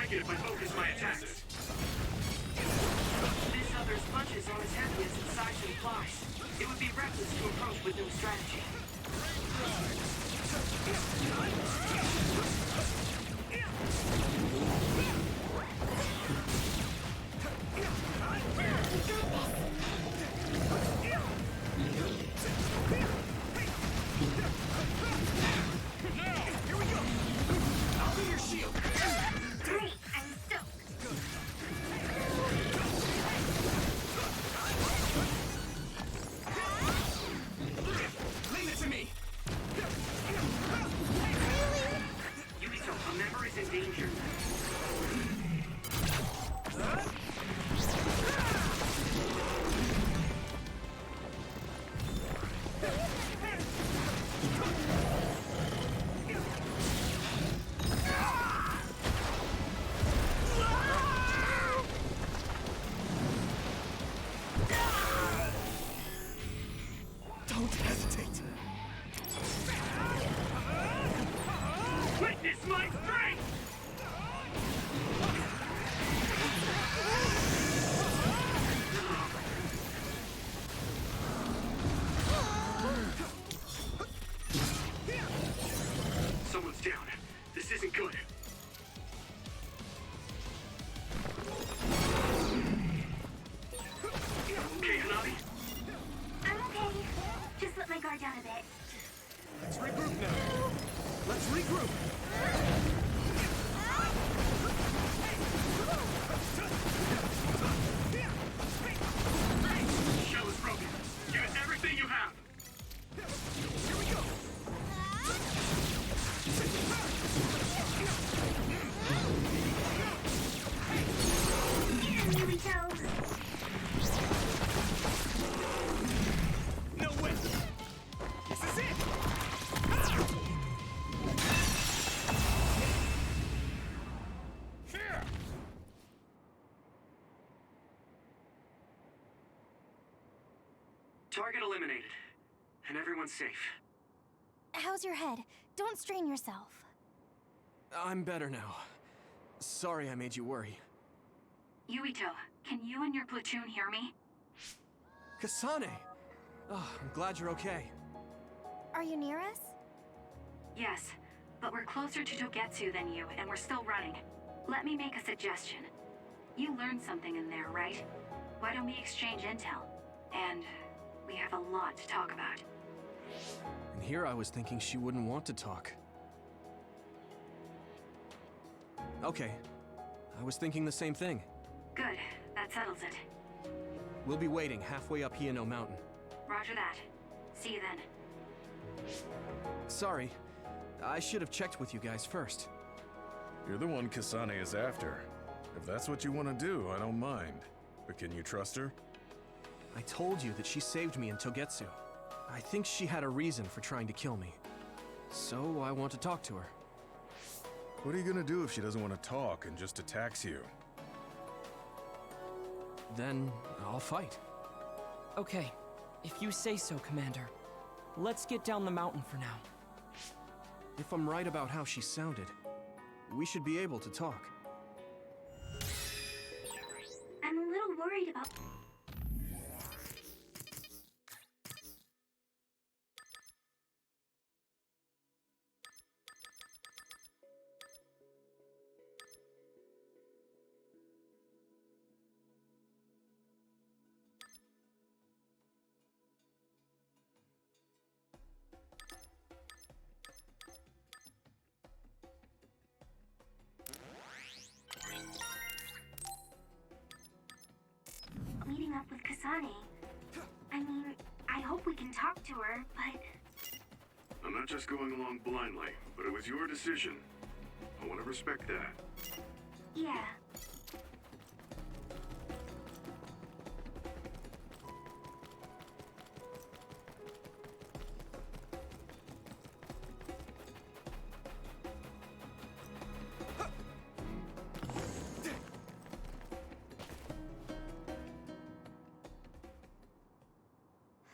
If I focus my attacks. This other's punches aren't as heavy as its size implies. It would be reckless to approach with no strategy. Here we go! I'll be your shield! Great, I'm stoked. Leave it to me! Yuito, a member is in danger. Don't hesitate. Witness my strength! Someone's down. This isn't good. Okay, Hanabi? I'm okay. Just let my guard down a bit. Let's regroup now. Let's regroup. Shell is broken. Use everything you have. Here we go. Here we go. No way. This is it. Here. Target eliminated. And everyone's safe. How's your head? Don't strain yourself. I'm better now. Sorry I made you worry. Yuito, can you and your platoon hear me? Kasane! Oh, I'm glad you're okay. Are you near us? Yes, but we're closer to Togetsu than you, and we're still running. Let me make a suggestion. You learned something in there, right? Why don't we exchange intel? And we have a lot to talk about. And here I was thinking she wouldn't want to talk. Okay. I was thinking the same thing. Good, that settles it. We'll be waiting halfway up Hiano Mountain. Roger that. See you then. Sorry. I should have checked with you guys first. You're the one Kasane is after. If that's what you want to do, I don't mind. But can you trust her? I told you that she saved me in Togetsu. I think she had a reason for trying to kill me. So I want to talk to her. What are you gonna do if she doesn't want to talk and just attacks you? Then I'll fight. Okay, if you say so, Commander. Let's get down the mountain for now. If I'm right about how she sounded, we should be able to talk. I'm a little worried about... meeting up with Kasane. I mean, I hope we can talk to her, but... I'm not just going along blindly, but it was your decision. I want to respect that. Yeah.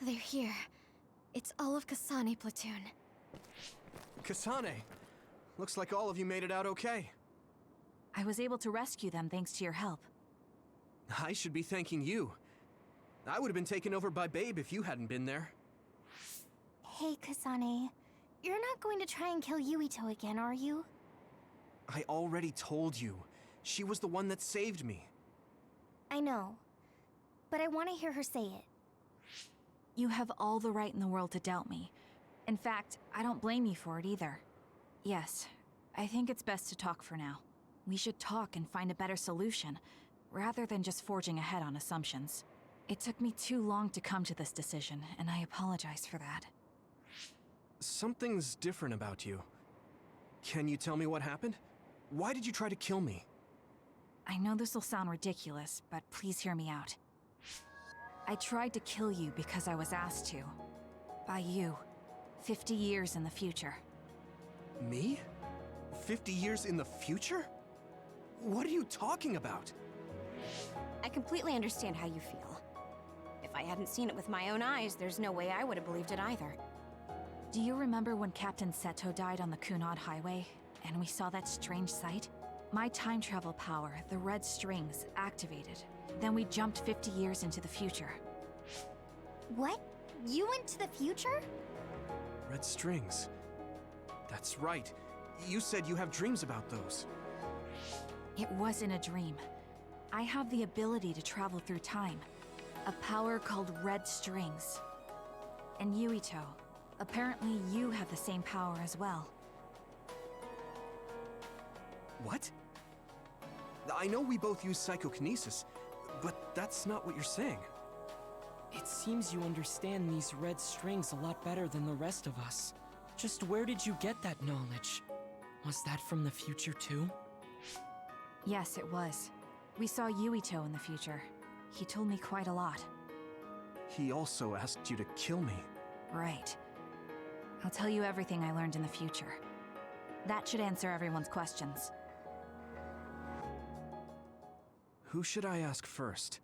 They're here. It's all of Kasane platoon. Kasane! Looks like all of you made it out okay. I was able to rescue them thanks to your help. I should be thanking you. I would have been taken over by Babe if you hadn't been there. Hey, Kasane. You're not going to try and kill Yuito again, are you? I already told you. She was the one that saved me. I know. But I want to hear her say it. You have all the right in the world to doubt me. In fact, I don't blame you for it either. Yes, I think it's best to talk for now. We should talk and find a better solution, rather than just forging ahead on assumptions. It took me too long to come to this decision, and I apologize for that. Something's different about you. Can you tell me what happened? Why did you try to kill me? I know this will sound ridiculous, but please hear me out. I tried to kill you because I was asked to. By you. 50 years in the future. Me? 50 years in the future? What are you talking about? I completely understand how you feel. If I hadn't seen it with my own eyes, there's no way I would have believed it either. Do you remember when Captain Seto died on the Kunad Highway, and we saw that strange sight? My time travel power, the red strings, activated. Then we jumped 50 years into the future. What? You went to the future? Red strings. That's right. You said you have dreams about those. It wasn't a dream. I have the ability to travel through time. A power called red strings. And Yuito, apparently you have the same power as well. What? I know we both use psychokinesis, but that's not what you're saying. It seems you understand these red strings a lot better than the rest of us. Just where did you get that knowledge? Was that from the future too? Yes, it was. We saw Yuito in the future. He told me quite a lot. He also asked you to kill me. Right. I'll tell you everything I learned in the future. That should answer everyone's questions. Who should I ask first?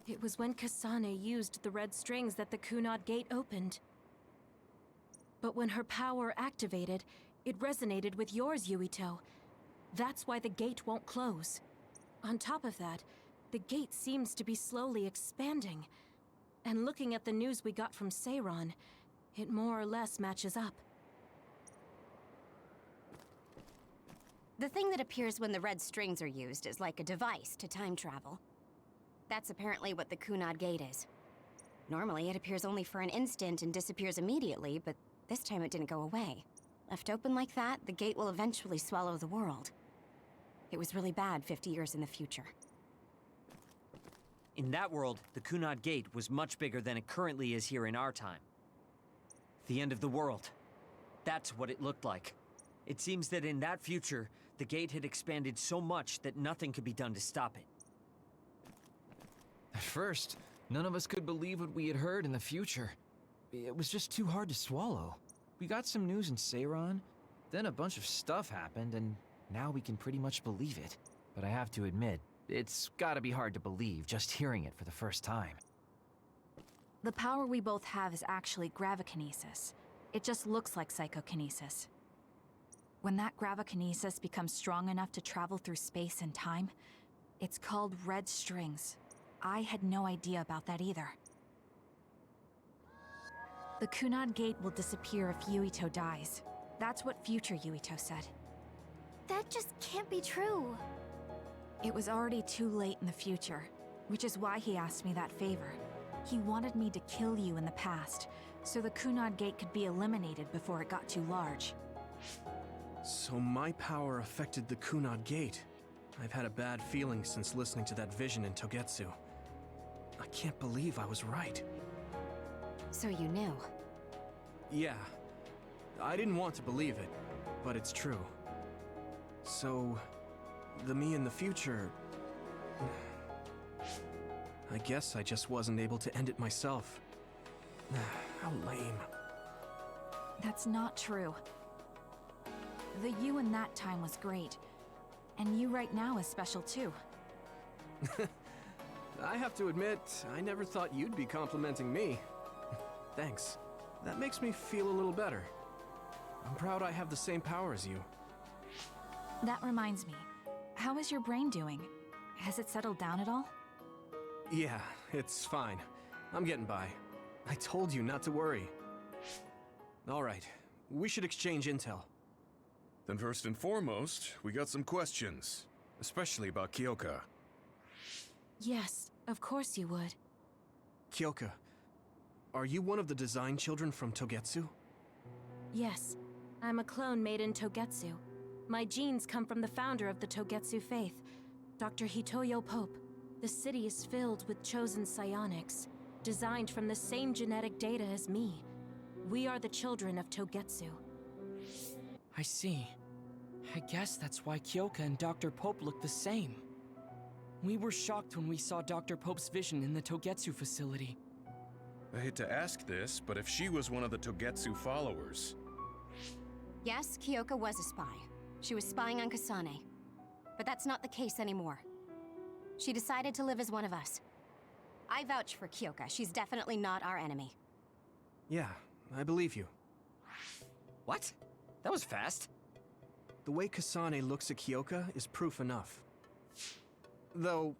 It was when Kasane used the red strings that the Kunad Gate opened. But when her power activated, it resonated with yours, Yuito. That's why the gate won't close. On top of that, the gate seems to be slowly expanding. And looking at the news we got from Seiron, it more or less matches up. The thing that appears when the red strings are used is like a device to time travel. That's apparently what the Kunad Gate is. Normally, it appears only for an instant and disappears immediately, but this time it didn't go away. Left open like that, the gate will eventually swallow the world. It was really bad 50 years in the future. In that world, the Kunad Gate was much bigger than it currently is here in our time. The end of the world. That's what it looked like. It seems that in that future, the gate had expanded so much that nothing could be done to stop it. At first, none of us could believe what we had heard in the future. It was just too hard to swallow. We got some news in Seiron, then a bunch of stuff happened, and now we can pretty much believe it. But I have to admit, it's gotta be hard to believe just hearing it for the first time. The power we both have is actually gravikinesis. It just looks like psychokinesis. When that gravikinesis becomes strong enough to travel through space and time, it's called red strings. I had no idea about that either. The Kunad Gate will disappear if Yuito dies. That's what future Yuito said. That just can't be true. It was already too late in the future, which is why he asked me that favor. He wanted me to kill you in the past, so the Kunad Gate could be eliminated before it got too large. So my power affected the Kunad Gate. I've had a bad feeling since listening to that vision in Togetsu. I can't believe I was right. So you knew? Yeah. I didn't want to believe it, but it's true. So, the me in the future... I guess I just wasn't able to end it myself. How lame. That's not true. The you in that time was great. And you right now is special too. I have to admit, I never thought you'd be complimenting me. Thanks. That makes me feel a little better. I'm proud I have the same power as you. That reminds me. How is your brain doing? Has it settled down at all? Yeah, it's fine. I'm getting by. I told you not to worry. All right, we should exchange intel. Then first and foremost, we got some questions. Especially about Kyoka. Yes, of course you would. Kyoka, are you one of the design children from Togetsu? Yes, I'm a clone made in Togetsu. My genes come from the founder of the Togetsu faith, Dr. Hitoyo Pope. The city is filled with chosen psionics, designed from the same genetic data as me. We are the children of Togetsu. I see. I guess that's why Kyoka and Dr. Pope look the same. We were shocked when we saw Dr. Pope's vision in the Togetsu facility. I hate to ask this, but if she was one of the Togetsu followers... Yes, Kyoka was a spy. She was spying on Kasane. But that's not the case anymore. She decided to live as one of us. I vouch for Kyoka. She's definitely not our enemy. Yeah, I believe you. What? That was fast. The way Kasane looks at Kyoka is proof enough. Though,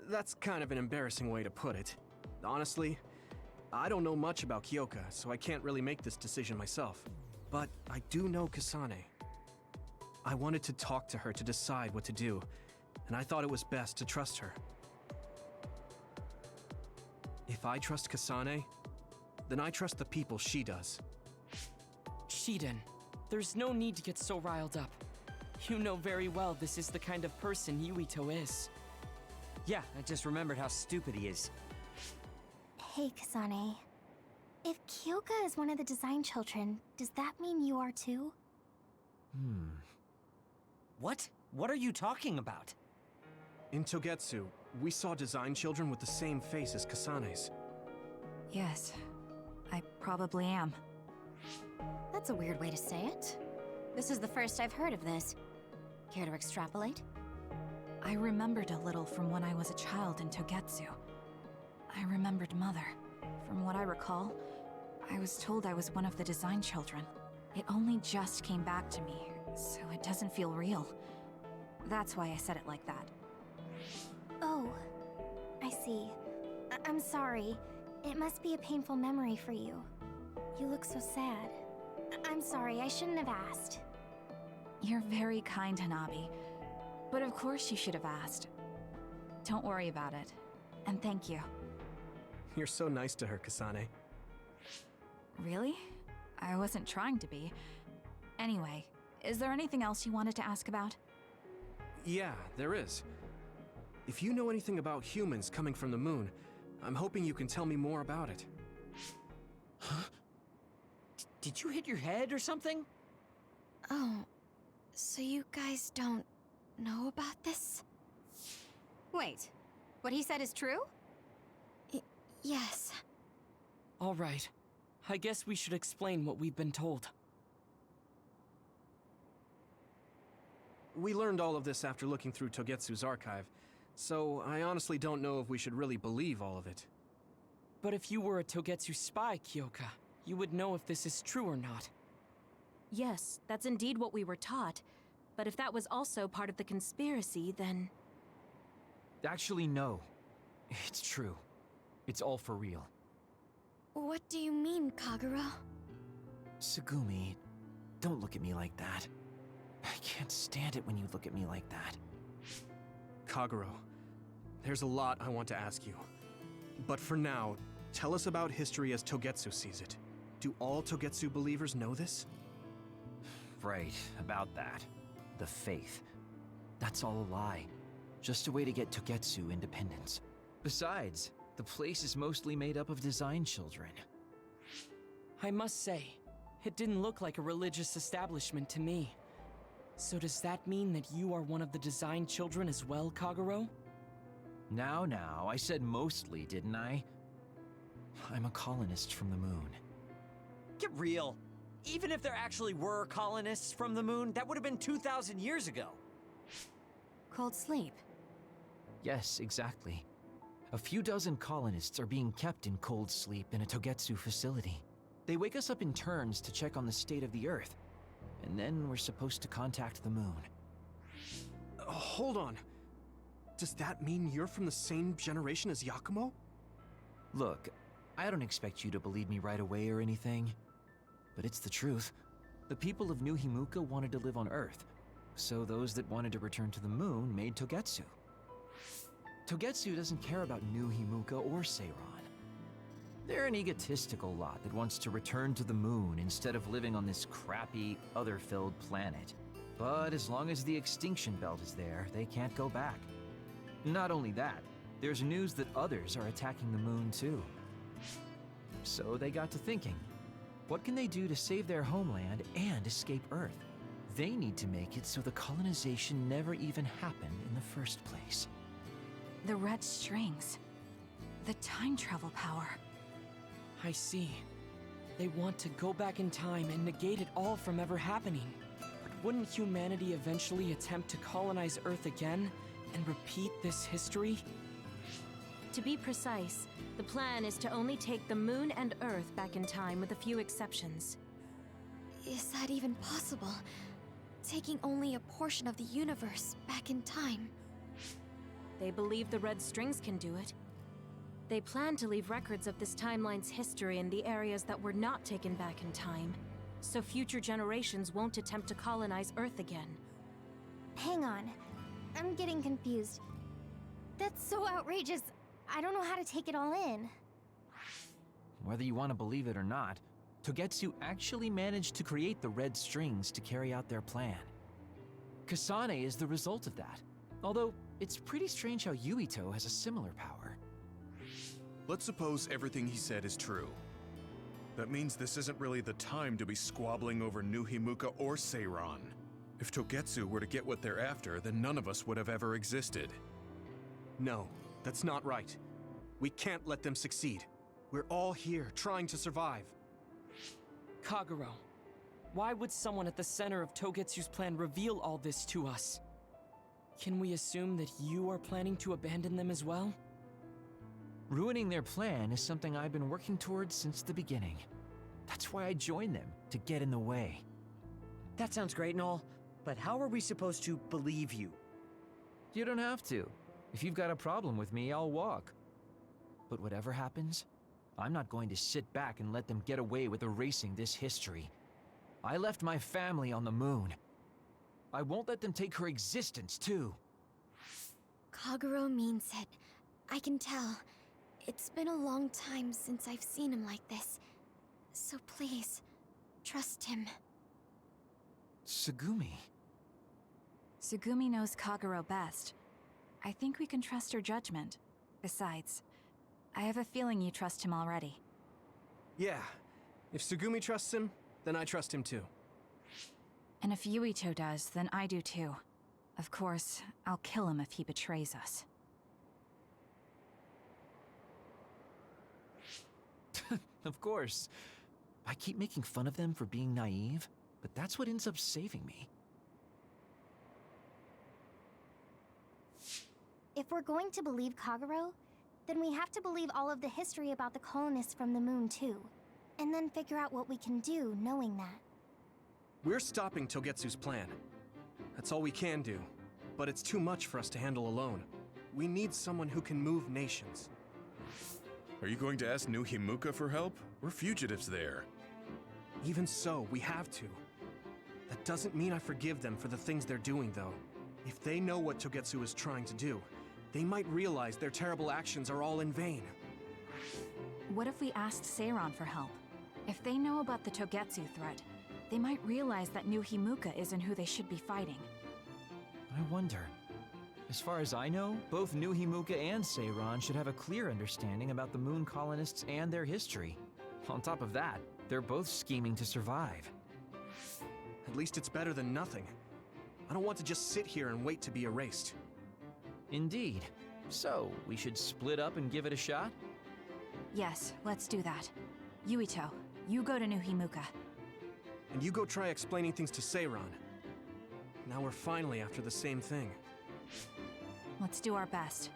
that's kind of an embarrassing way to put it. Honestly, I don't know much about Kyoka, so I can't really make this decision myself. But I do know Kasane. I wanted to talk to her to decide what to do, and I thought it was best to trust her. If I trust Kasane, then I trust the people she does. Shiden, there's no need to get so riled up. You know very well this is the kind of person Yuito is. Yeah, I just remembered how stupid he is. Hey, Kasane. If Kyoka is one of the design children, does that mean you are too? What? What are you talking about? In Togetsu, we saw design children with the same face as Kasane's. Yes, I probably am. That's a weird way to say it. This is the first I've heard of this. Care to extrapolate? I remembered a little from when I was a child in Togetsu. I remembered Mother. From what I recall, I was told I was one of the design children. It only just came back to me, so it doesn't feel real. That's why I said it like that. Oh, I see. I'm sorry. It must be a painful memory for you. You look so sad. I'm sorry, I shouldn't have asked. You're very kind, Hanabi. But of course you should have asked. Don't worry about it. And thank you. You're so nice to her, Kasane. Really? I wasn't trying to be. Anyway, is there anything else you wanted to ask about? Yeah, there is. If you know anything about humans coming from the moon, I'm hoping you can tell me more about it. Huh? Did you hit your head or something? Oh, so you guys don't know about this? Wait, what he said is true? Yes. All right. I guess we should explain what we've been told. We learned all of this after looking through Togetsu's archive, so I honestly don't know if we should really believe all of it. But if you were a Togetsu spy, Kyoka, you would know if this is true or not. Yes, that's indeed what we were taught. But if that was also part of the conspiracy, then... Actually, no. It's true. It's all for real. What do you mean, Kagura? Tsugumi, don't look at me like that. I can't stand it when you look at me like that. Kaguro, there's a lot I want to ask you. But for now, tell us about history as Togetsu sees it. Do all Togetsu believers know this? Right, about that. The faith. That's all a lie. Just a way to get Togetsu independence. Besides, the place is mostly made up of design children. I must say, it didn't look like a religious establishment to me. So does that mean that you are one of the design children as well, Kaguro? Now, I said mostly, didn't I? I'm a colonist from the moon. Get real. Even if there actually were colonists from the moon, that would have been 2,000 years ago. Cold sleep. Yes, exactly. A few dozen colonists are being kept in cold sleep in a Togetsu facility. They wake us up in turns to check on the state of the Earth, and then we're supposed to contact the moon. Hold on. Does that mean you're from the same generation as Yakumo? Look, I don't expect you to believe me right away or anything, but it's the truth. The people of New Himuka wanted to live on Earth, so those that wanted to return to the moon made Togetsu. Togetsu doesn't care about New Himuka or Seiran. They're an egotistical lot that wants to return to the moon instead of living on this crappy, other-filled planet. But as long as the extinction belt is there, they can't go back. Not only that, there's news that others are attacking the moon too. So they got to thinking, what can they do to save their homeland and escape Earth? They need to make it so the colonization never even happened in the first place. The red strings. The time travel power. I see. They want to go back in time and negate it all from ever happening. But wouldn't humanity eventually attempt to colonize Earth again and repeat this history? To be precise, the plan is to only take the moon and Earth back in time with a few exceptions. Is that even possible? Taking only a portion of the universe back in time? They believe the red strings can do it. They plan to leave records of this timeline's history in the areas that were not taken back in time, so future generations won't attempt to colonize Earth again. Hang on. I'm getting confused. That's so outrageous. I don't know how to take it all in. Whether you want to believe it or not, Togetsu actually managed to create the red strings to carry out their plan. Kasane is the result of that, although it's pretty strange how Yuito has a similar power. Let's suppose everything he said is true. That means this isn't really the time to be squabbling over New Himuka or Seiran. If Togetsu were to get what they're after, then none of us would have ever existed. No, that's not right. We can't let them succeed. We're all here trying to survive. Kaguro, why would someone at the center of Togetsu's plan reveal all this to us? Can we assume that you are planning to abandon them as well? Ruining their plan is something I've been working towards since the beginning. That's why I joined them, to get in the way. That sounds great and all, but how are we supposed to believe you? You don't have to. If you've got a problem with me, I'll walk. But whatever happens, I'm not going to sit back and let them get away with erasing this history. I left my family on the moon. I won't let them take her existence, too. Kagero means it. I can tell. It's been a long time since I've seen him like this. So please, trust him. Tsugumi. Tsugumi knows Kagero best. I think we can trust her judgment. Besides, I have a feeling you trust him already. Yeah. If Tsugumi trusts him, then I trust him too. And if Yuito does, then I do too. Of course, I'll kill him if he betrays us. Of course. I keep making fun of them for being naive, but that's what ends up saving me. If we're going to believe Kagero, then we have to believe all of the history about the colonists from the moon too. And then figure out what we can do knowing that. We're stopping Togetsu's plan. That's all we can do. But it's too much for us to handle alone. We need someone who can move nations. Are you going to ask New Himuka for help? We're fugitives there. Even so, we have to. That doesn't mean I forgive them for the things they're doing, though. If they know what Togetsu is trying to do, they might realize their terrible actions are all in vain. What if we asked Seiran for help? If they know about the Togetsu threat, they might realize that New Himuka isn't who they should be fighting. I wonder. As far as I know, both New Himuka and Seiran should have a clear understanding about the moon colonists and their history. On top of that, they're both scheming to survive. At least it's better than nothing. I don't want to just sit here and wait to be erased. Indeed. So, we should split up and give it a shot? Yes, let's do that. Yuito, you go to New Himuka. And you go try explaining things to Seiran. Now we're finally after the same thing. Let's do our best.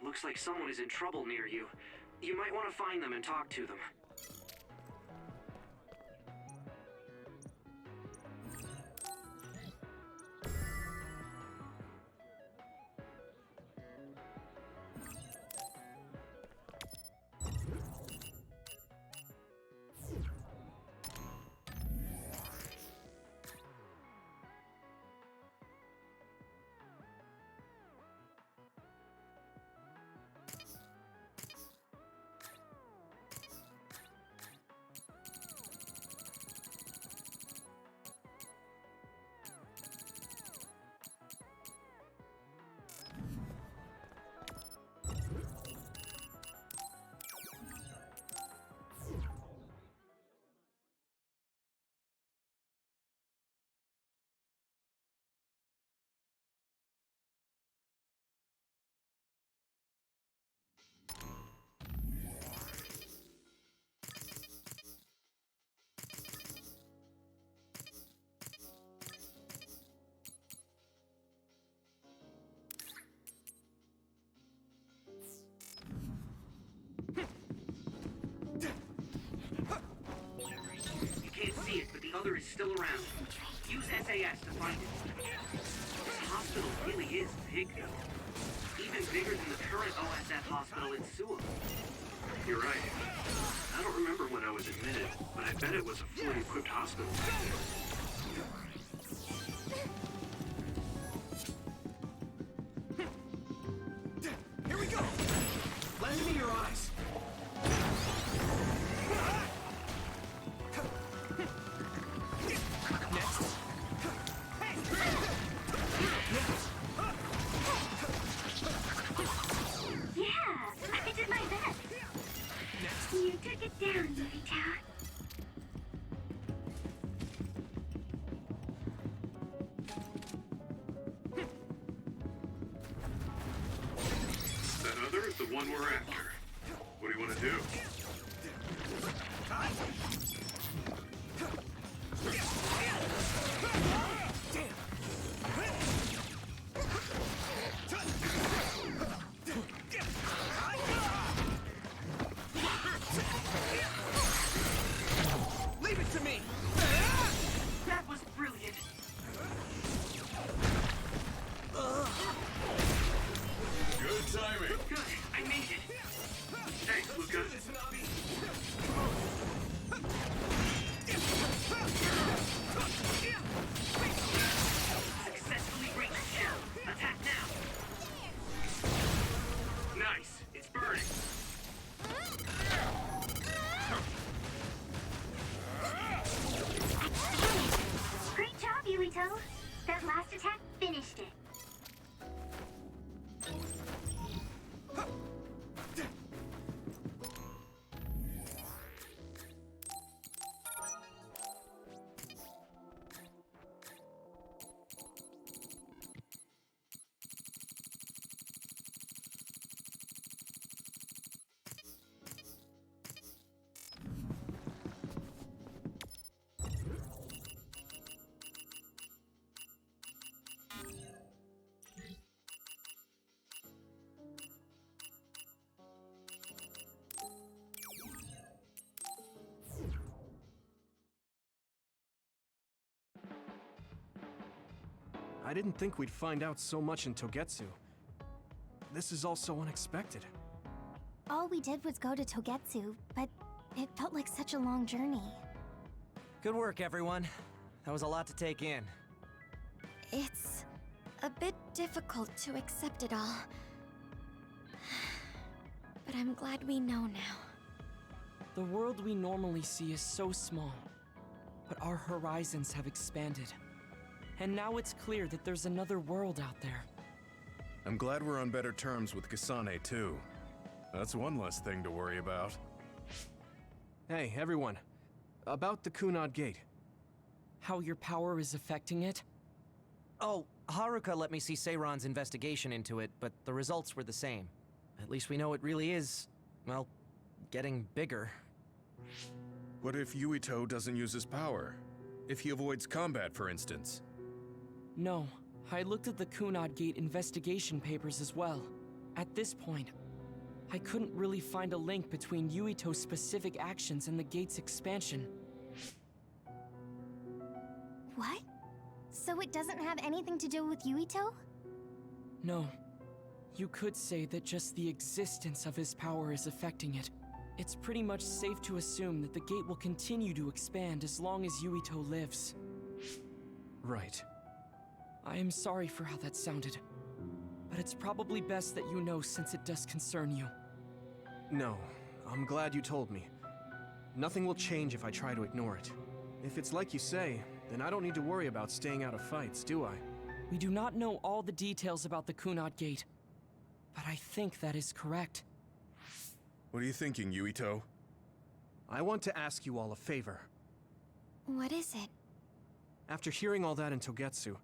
Looks like someone is in trouble near you. You might want to find them and talk to them. still around. Use SAS to find it. This hospital really is big, though. Even bigger than the current OSF hospital in Suo. You're right. I don't remember when I was admitted, but I bet it was a fully equipped hospital back then. Here we go! Lend me your eyes! Next. Yeah, I did my best. You took it down, Yurita. That other is the one we're after. What do you want to do? Leave it to me! That was brilliant. Good timing. Good, I made it. Thanks, Luca. Successfully reached shell. Attack now. Nice. It's burning. Great job, Yuito. That last attack finished it. I didn't think we'd find out so much in Togetsu. This is all so unexpected. All we did was go to Togetsu, but it felt like such a long journey. Good work, everyone. That was a lot to take in. It's a bit difficult to accept it all. But I'm glad we know now. The world we normally see is so small, but our horizons have expanded. And now it's clear that there's another world out there. I'm glad we're on better terms with Kasane, too. That's one less thing to worry about. Hey, everyone. About the Kunad Gate. How your power is affecting it? Oh, Haruka let me see Seiron's investigation into it, but the results were the same. At least we know it really is, well, getting bigger. What if Yuito doesn't use his power? If he avoids combat, for instance? No, I looked at the Kunad Gate investigation papers as well. At this point, I couldn't really find a link between Yuito's specific actions and the gate's expansion. What? So it doesn't have anything to do with Yuito? No. You could say that just the existence of his power is affecting it. It's pretty much safe to assume that the gate will continue to expand as long as Yuito lives. Right. I am sorry for how that sounded, but it's probably best that you know since it does concern you. No, I'm glad you told me. Nothing will change if I try to ignore it. If it's like you say, then I don't need to worry about staying out of fights, do I? We do not know all the details about the Kunad Gate, but I think that is correct. What are you thinking, Yuito? I want to ask you all a favor. What is it? After hearing all that in Togetsu,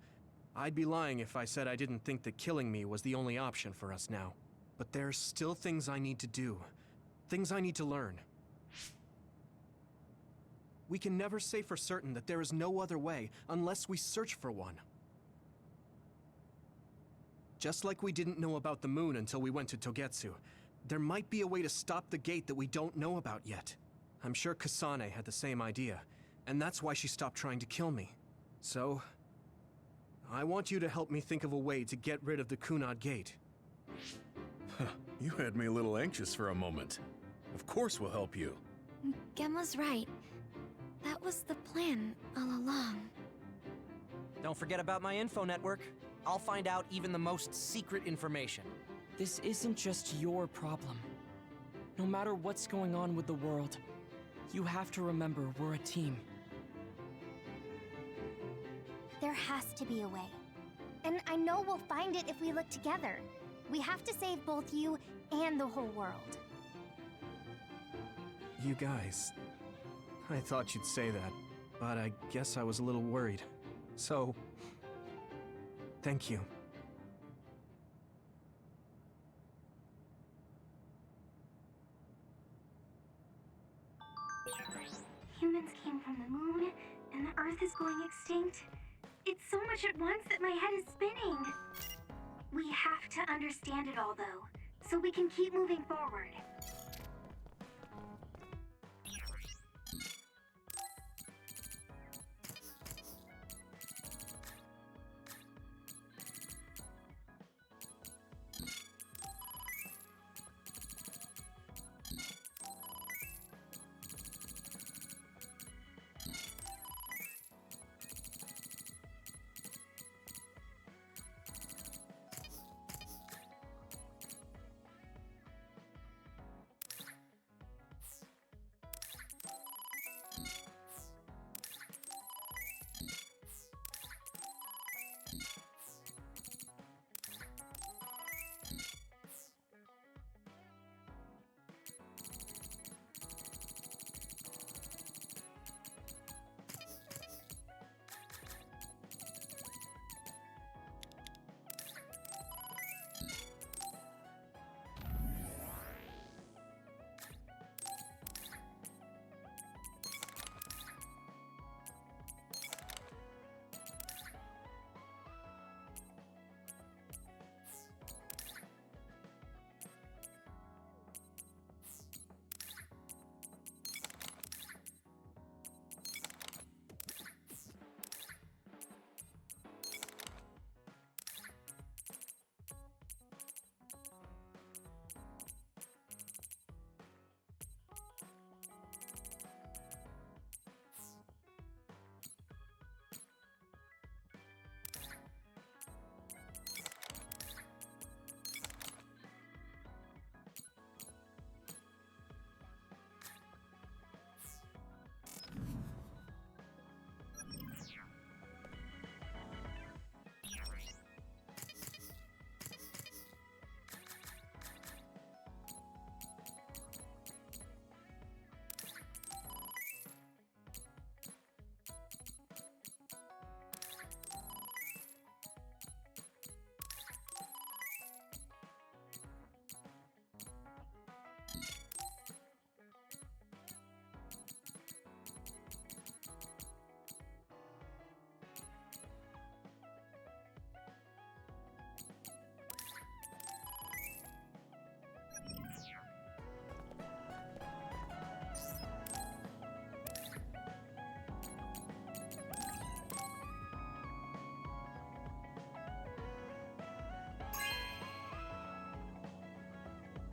I'd be lying if I said I didn't think that killing me was the only option for us now. But there's still things I need to do. Things I need to learn. We can never say for certain that there is no other way unless we search for one. Just like we didn't know about the moon until we went to Togetsu, there might be a way to stop the gate that we don't know about yet. I'm sure Kasane had the same idea, and that's why she stopped trying to kill me. So, I want you to help me think of a way to get rid of the Kunad Gate. You had me a little anxious for a moment. Of course we'll help you. Gemma's right. That was the plan all along. Don't forget about my info network. I'll find out even the most secret information. This isn't just your problem. No matter what's going on with the world, you have to remember we're a team. There has to be a way. And I know we'll find it if we look together. We have to save both you and the whole world. You guys... I thought you'd say that, but I guess I was a little worried. So... thank you. Humans came from the moon, and the Earth is going extinct. It's so much at once that my head is spinning. We have to understand it all, though, so we can keep moving forward.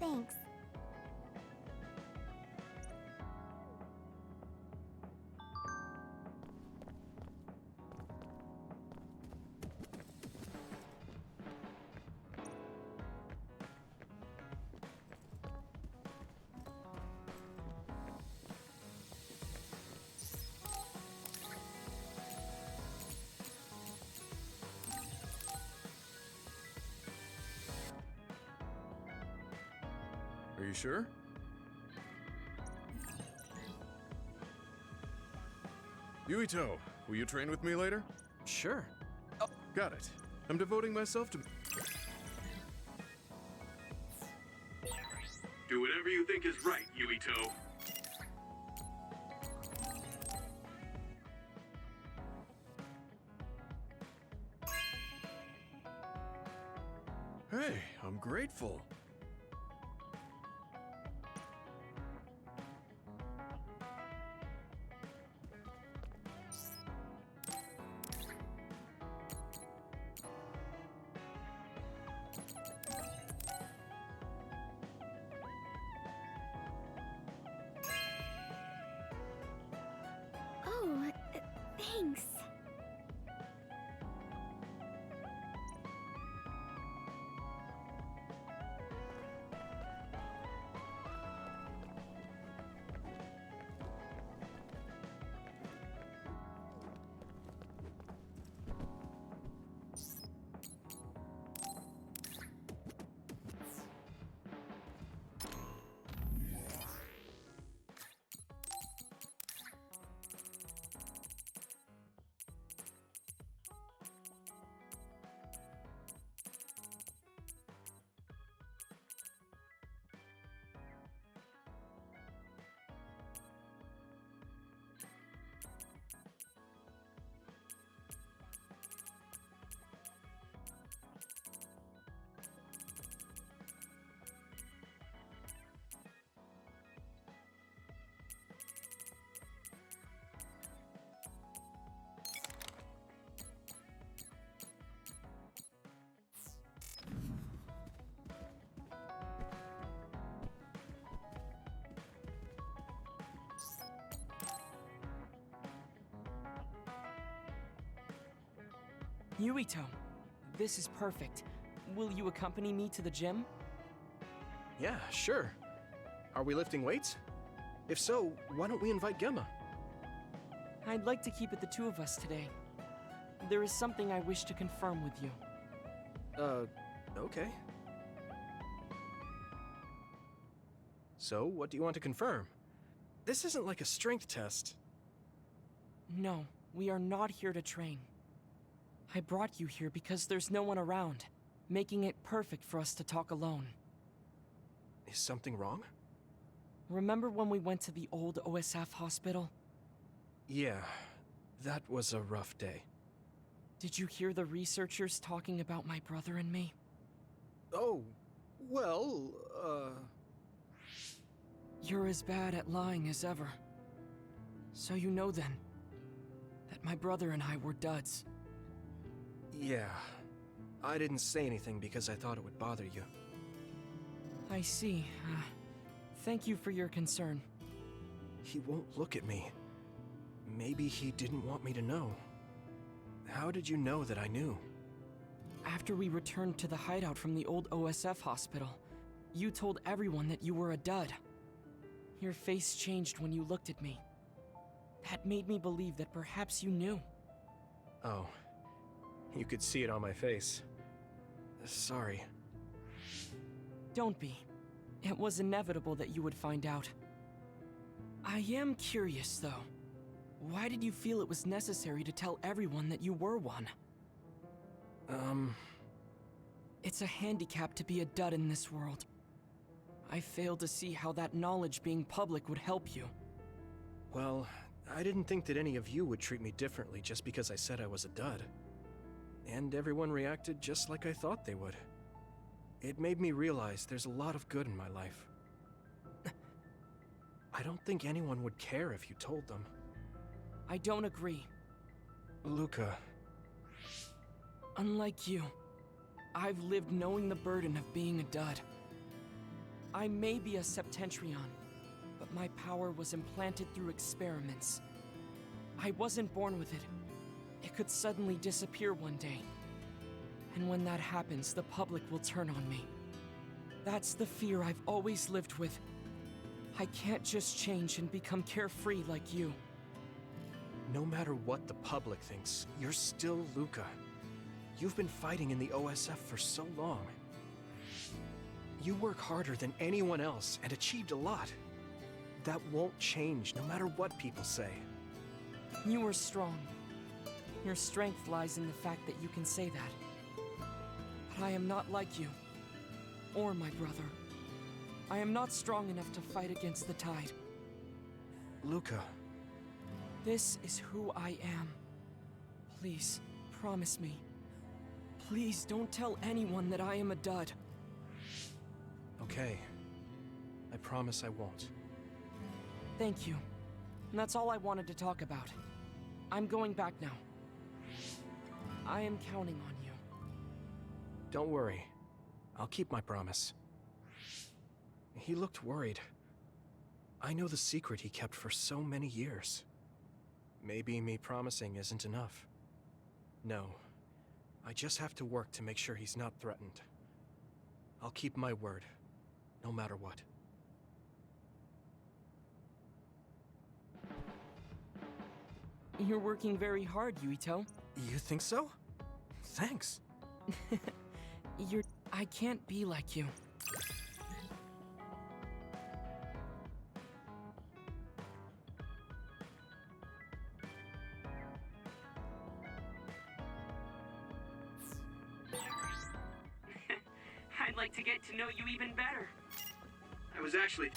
Thanks. Are you sure? Yuito, will you train with me later? Sure. Oh, got it. I'm devoting myself to... Do whatever you think is right, Yuito. Hey, I'm grateful. Yuito, this is perfect. Will you accompany me to the gym? Yeah, sure. Are we lifting weights? If so, why don't we invite Gemma? I'd like to keep it the two of us today. There is something I wish to confirm with you. Okay. So, what do you want to confirm? This isn't like a strength test. No, we are not here to train. I brought you here because there's no one around, making it perfect for us to talk alone. Is something wrong? Remember when we went to the old OSF hospital? Yeah, that was a rough day. Did you hear the researchers talking about my brother and me? Oh, well, You're as bad at lying as ever. So you know then, that my brother and I were duds. Yeah. I didn't say anything because I thought it would bother you. I see. Thank you for your concern. He won't look at me. Maybe he didn't want me to know. How did you know that I knew? After we returned to the hideout from the old OSF hospital, you told everyone that you were a dud. Your face changed when you looked at me. That made me believe that perhaps you knew. Oh. You could see it on my face. Sorry. Don't be. It was inevitable that you would find out. I am curious, though. Why did you feel it was necessary to tell everyone that you were one? It's a handicap to be a dud in this world. I fail to see how that knowledge being public would help you. Well, I didn't think that any of you would treat me differently just because I said I was a dud. And everyone reacted just like I thought they would. It made me realize there's a lot of good in my life. I don't think anyone would care if you told them. I don't agree. Luca. Unlike you, I've lived knowing the burden of being a dud. I may be a Septentrion, but my power was implanted through experiments. I wasn't born with it. It could suddenly disappear one day. And when that happens, the public will turn on me. That's the fear I've always lived with. I can't just change and become carefree like you. No matter what the public thinks, you're still Luca. You've been fighting in the OSF for so long. You work harder than anyone else and achieved a lot. That won't change no matter what people say. You are strong. Your strength lies in the fact that you can say that. But I am not like you, or my brother. I am not strong enough to fight against the tide. Luca. This is who I am. Please, promise me. Please don't tell anyone that I am a dud. Okay. I promise I won't. Thank you. And that's all I wanted to talk about. I'm going back now. I am counting on you. Don't worry. I'll keep my promise. He looked worried. I know the secret he kept for so many years. Maybe me promising isn't enough. No. I just have to work to make sure he's not threatened. I'll keep my word, no matter what. You're working very hard, Yuito. You think so? Thanks. I can't be like you. I'd like to get to know you even better. I was actually...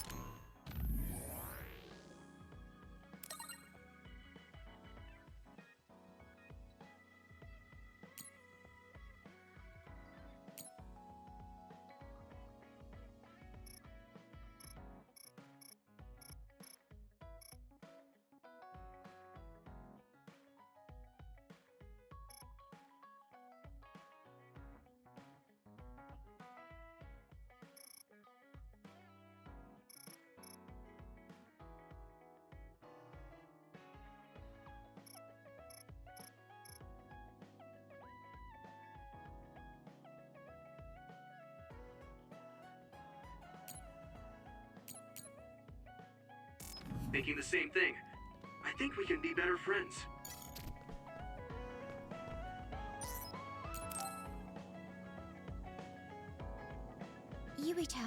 thinking the same thing. I think we can be better friends. Yuito,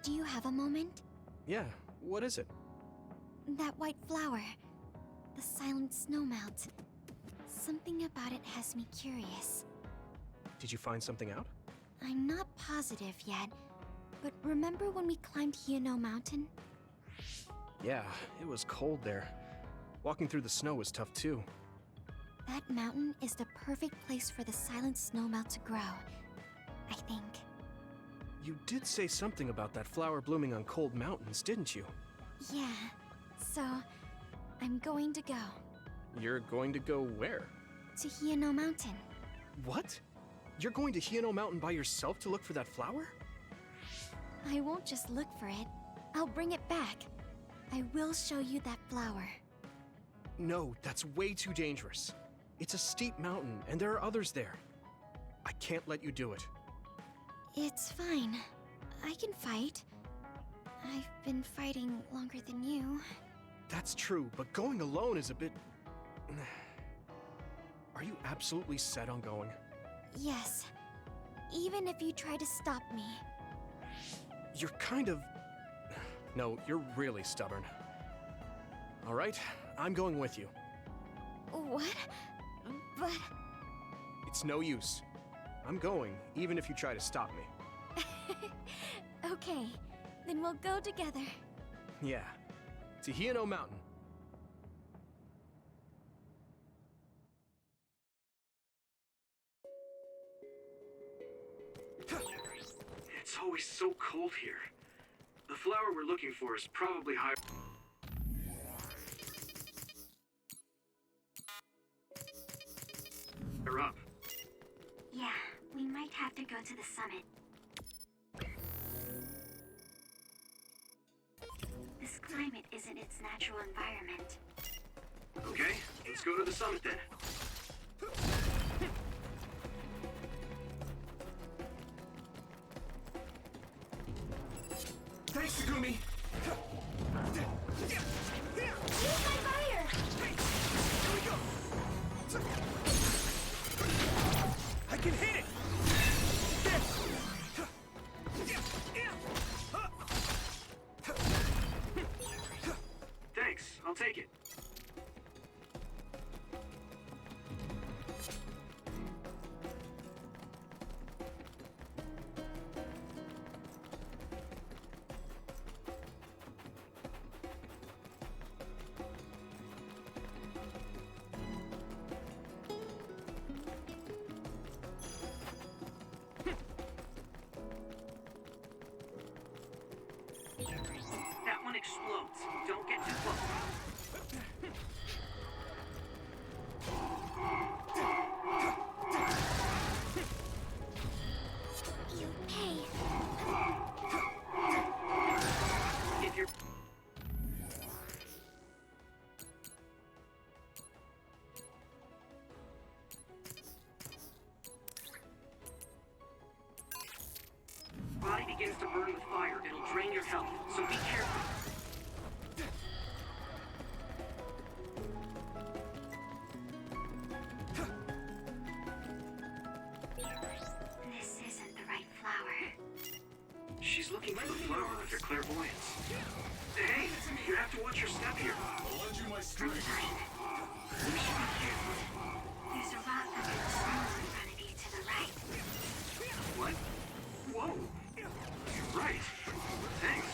do you have a moment? Yeah, what is it? That white flower. The silent snowmelt. Something about it has me curious. Did you find something out? I'm not positive yet, but remember when we climbed Hino Mountain? Yeah, it was cold there. Walking through the snow was tough too. That mountain is the perfect place for the silent snowmelt to grow, I think. You did say something about that flower blooming on cold mountains, didn't you? Yeah, so I'm going to go. You're going to go where? To Hino Mountain. What? You're going to Hino Mountain by yourself to look for that flower? I won't just look for it. I'll bring it back. I will show you that flower. No, that's way too dangerous. It's a steep mountain, and there are others there. I can't let you do it. It's fine. I can fight. I've been fighting longer than you. That's true, but going alone is a bit... Are you absolutely set on going? Yes. Even if you try to stop me. You're kind of... No, you're really stubborn. All right, I'm going with you. What? But... It's no use. I'm going, even if you try to stop me. Okay, then we'll go together. Yeah, to Hino Mountain. It's always so cold here. The flower we're looking for is probably high. They're up. Yeah, we might have to go to the summit. This climate isn't its natural environment. Okay, let's go to the summit then. Thanks, Takumi! Use my fire! Here we go! I can hit it! Thanks, I'll take it. That one explodes. Don't get too close. You pay. If you're... Body begins to burn with fire. It'll drain your health, so be careful. This isn't the right flower. She's looking for the flower with her clairvoyance. Hey, you have to watch your step here. I'm fine. We should be careful. There's a rock under the snow in front of you to the right. What? Whoa! You're right. Thanks.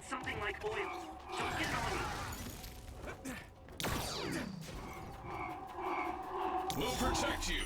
It's something like oil. Don't get on it. We'll protect you.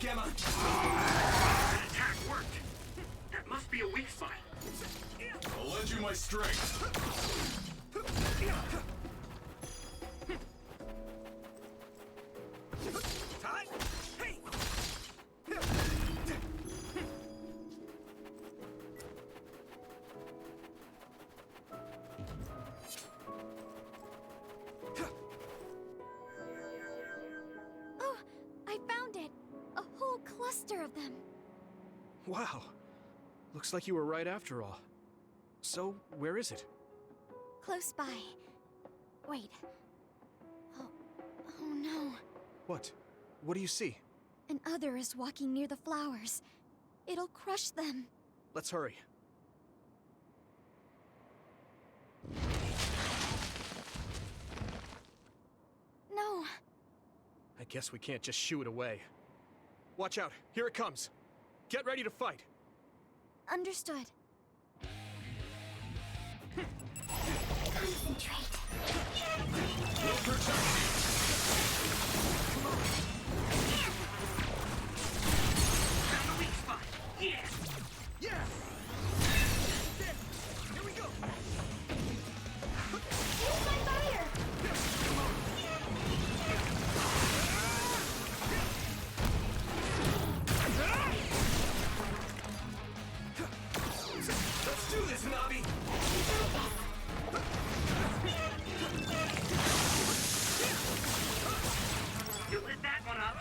That attack worked. That must be a weak spot. I'll lend you my strength. Oh, I found it! A whole cluster of them. Wow. Looks like you were right after all. So, where is it? Close by. Wait. Oh no. What? What do you see? An other is walking near the flowers. It'll crush them. Let's hurry. No. I guess we can't just shoo it away. Watch out, here it comes. Get ready to fight. Understood. Concentrate. We'll protect you. Found the weak spot. Yeah. Yeah! There! Here we go! Use my fire! Let's do this, Navi! You lit that one up.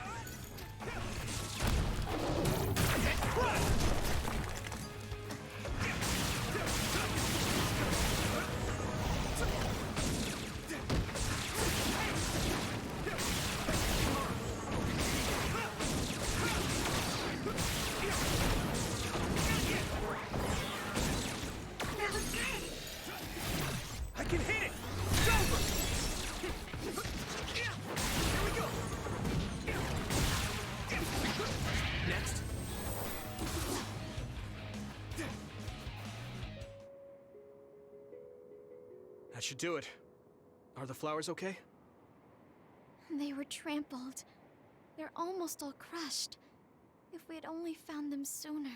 I can hit it! It's over! Here we go! Next. That should do it. Are the flowers okay? They were trampled. They're almost all crushed. If we had only found them sooner.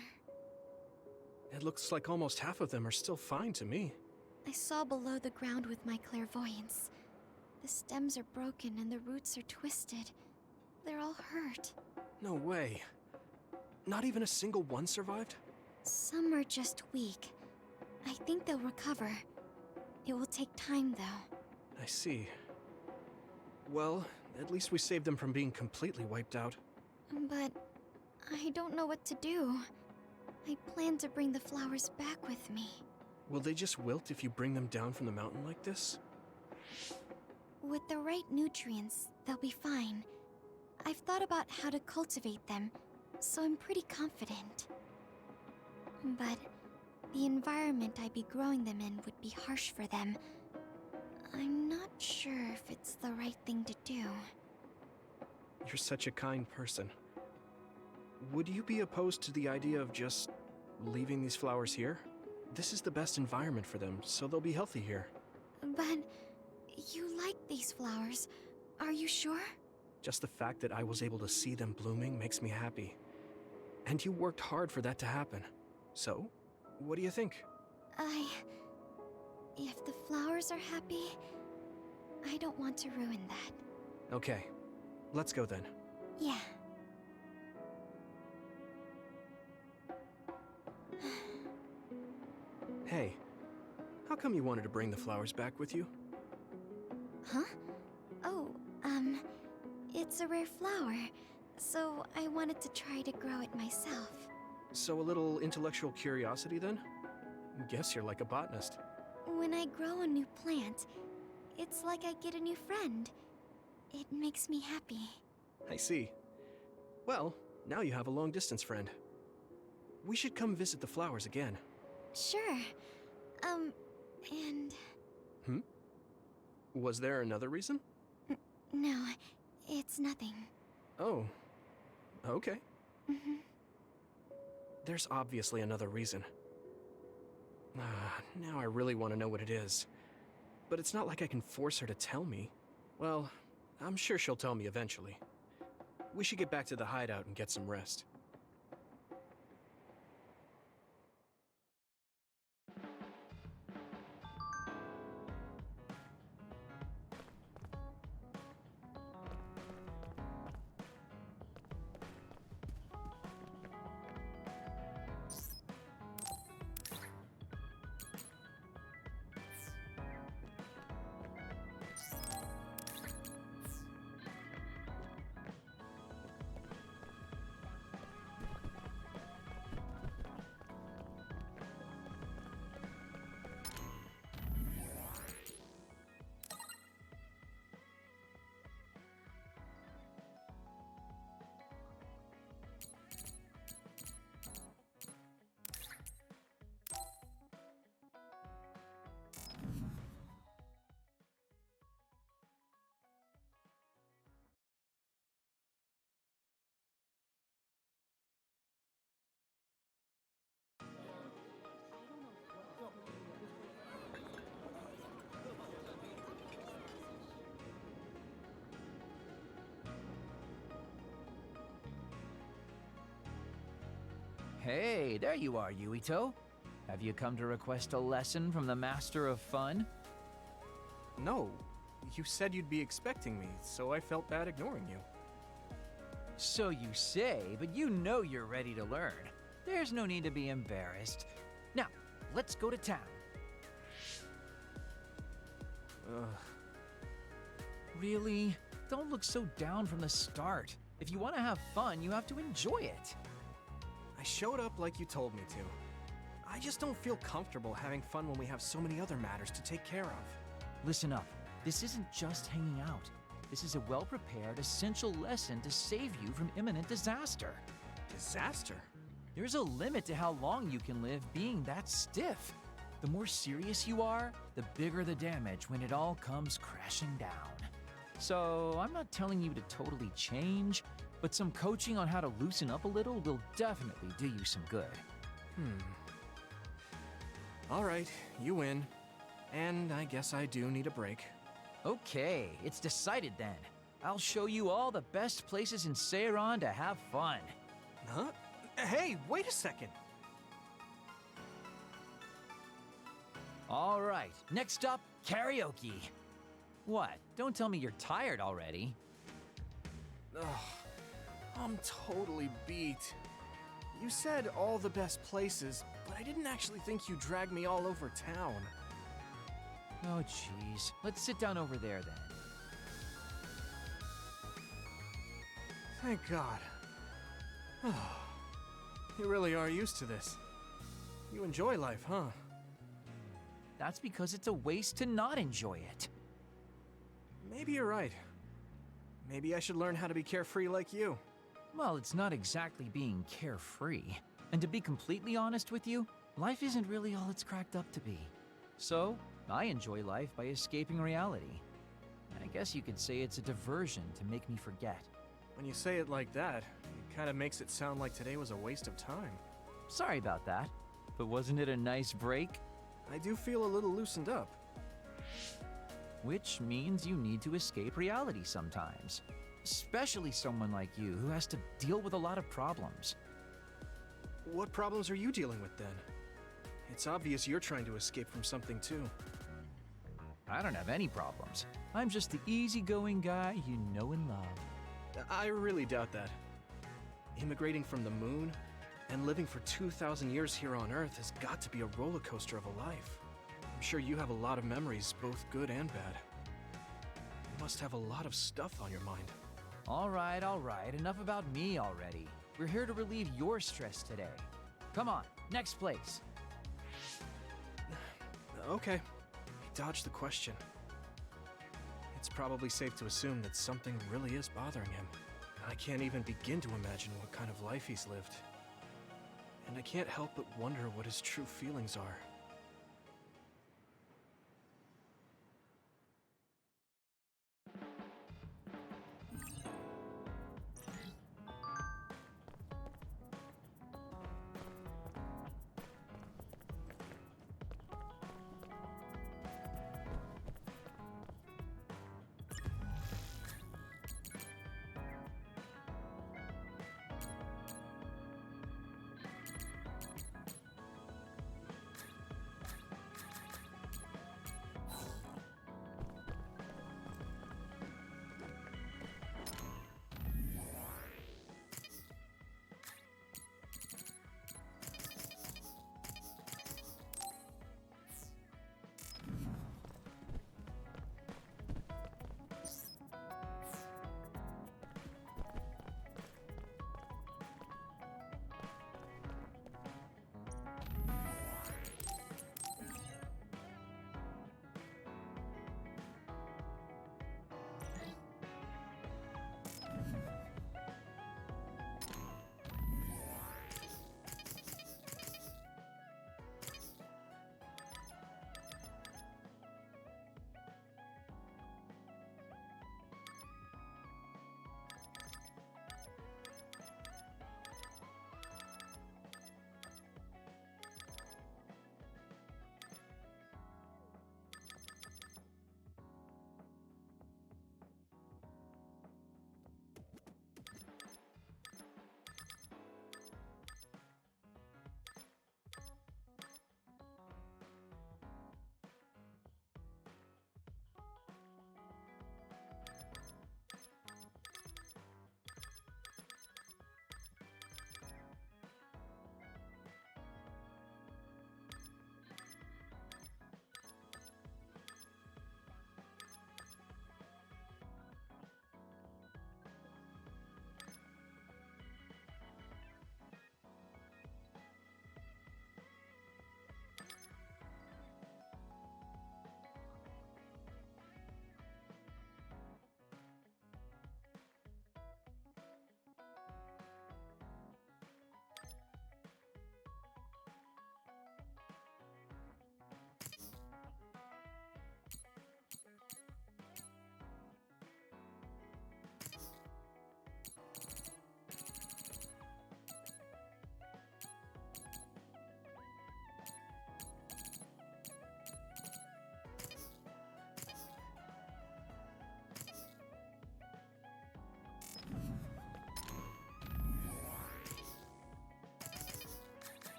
It looks like almost half of them are still fine to me. I saw below the ground with my clairvoyance. The stems are broken and the roots are twisted. They're all hurt. No way. Not even a single one survived? Some are just weak. I think they'll recover. It will take time, though. I see. Well, at least we saved them from being completely wiped out. But I don't know what to do. I plan to bring the flowers back with me. Will they just wilt if you bring them down from the mountain like this? With the right nutrients, they'll be fine. I've thought about how to cultivate them, so I'm pretty confident. But the environment I'd be growing them in would be harsh for them. I'm not sure if it's the right thing to do. You're such a kind person. Would you be opposed to the idea of just leaving these flowers here? This is the best environment for them, so they'll be healthy here. But you like these flowers, are you sure? Just the fact that I was able to see them blooming makes me happy. And you worked hard for that to happen. So, what do you think? If the flowers are happy, I don't want to ruin that. Okay, let's go then. Yeah. Hey, come you wanted to bring the flowers back with you? Huh? Oh, it's a rare flower, so I wanted to try to grow it myself. So a little intellectual curiosity then? Guess you're like a botanist. When I grow a new plant, it's like I get a new friend. It makes me happy. I see. Well, now you have a long-distance friend. We should come visit the flowers again. Sure. And... Was there another reason? No, it's nothing. Oh, okay. There's obviously another reason. Now I really want to know what it is. But it's not like I can force her to tell me. Well, I'm sure she'll tell me eventually. We should get back to the hideout and get some rest. Hey, there you are, Yuito. Have you come to request a lesson from the Master of Fun? No, you said you'd be expecting me, so I felt bad ignoring you. So you say, but you know you're ready to learn. There's no need to be embarrassed. Now, let's go to town. Really? Don't look so down from the start. If you want to have fun, you have to enjoy it. I showed up like you told me to. I just don't feel comfortable having fun when we have so many other matters to take care of. Listen up. This isn't just hanging out. This is a well-prepared, essential lesson to save you from imminent disaster. Disaster? There's a limit to how long you can live being that stiff. The more serious you are, the bigger the damage when it all comes crashing down. So, I'm not telling you to totally change, but some coaching on how to loosen up a little will definitely do you some good. All right, you win. And I guess I do need a break. Okay, it's decided then. I'll show you all the best places in Seiran to have fun. Huh? Hey, wait a second. All right, next up, karaoke. What? Don't tell me you're tired already. Ugh, I'm totally beat. You said all the best places, but I didn't actually think you dragged me all over town. Oh, jeez. Let's sit down over there then. Thank God. You really are used to this. You enjoy life, huh? That's because it's a waste to not enjoy it. Maybe you're right. Maybe I should learn how to be carefree like you. Well, it's not exactly being carefree. And to be completely honest with you, life isn't really all it's cracked up to be. So, I enjoy life by escaping reality. I guess you could say it's a diversion to make me forget. When you say it like that, it kind of makes it sound like today was a waste of time. Sorry about that, but wasn't it a nice break? I do feel a little loosened up. Which means you need to escape reality sometimes. Especially someone like you who has to deal with a lot of problems. What problems are you dealing with then? It's obvious you're trying to escape from something too. I don't have any problems. I'm just the easygoing guy you know and love. I really doubt that. Immigrating from the moon and living for 2,000 years here on Earth has got to be a roller coaster of a life. I'm sure you have a lot of memories, both good and bad. You must have a lot of stuff on your mind. All right, enough about me already. We're here to relieve your stress today. Come on, next place. Okay, he dodged the question. It's probably safe to assume that something really is bothering him. I can't even begin to imagine what kind of life he's lived. And I can't help but wonder what his true feelings are.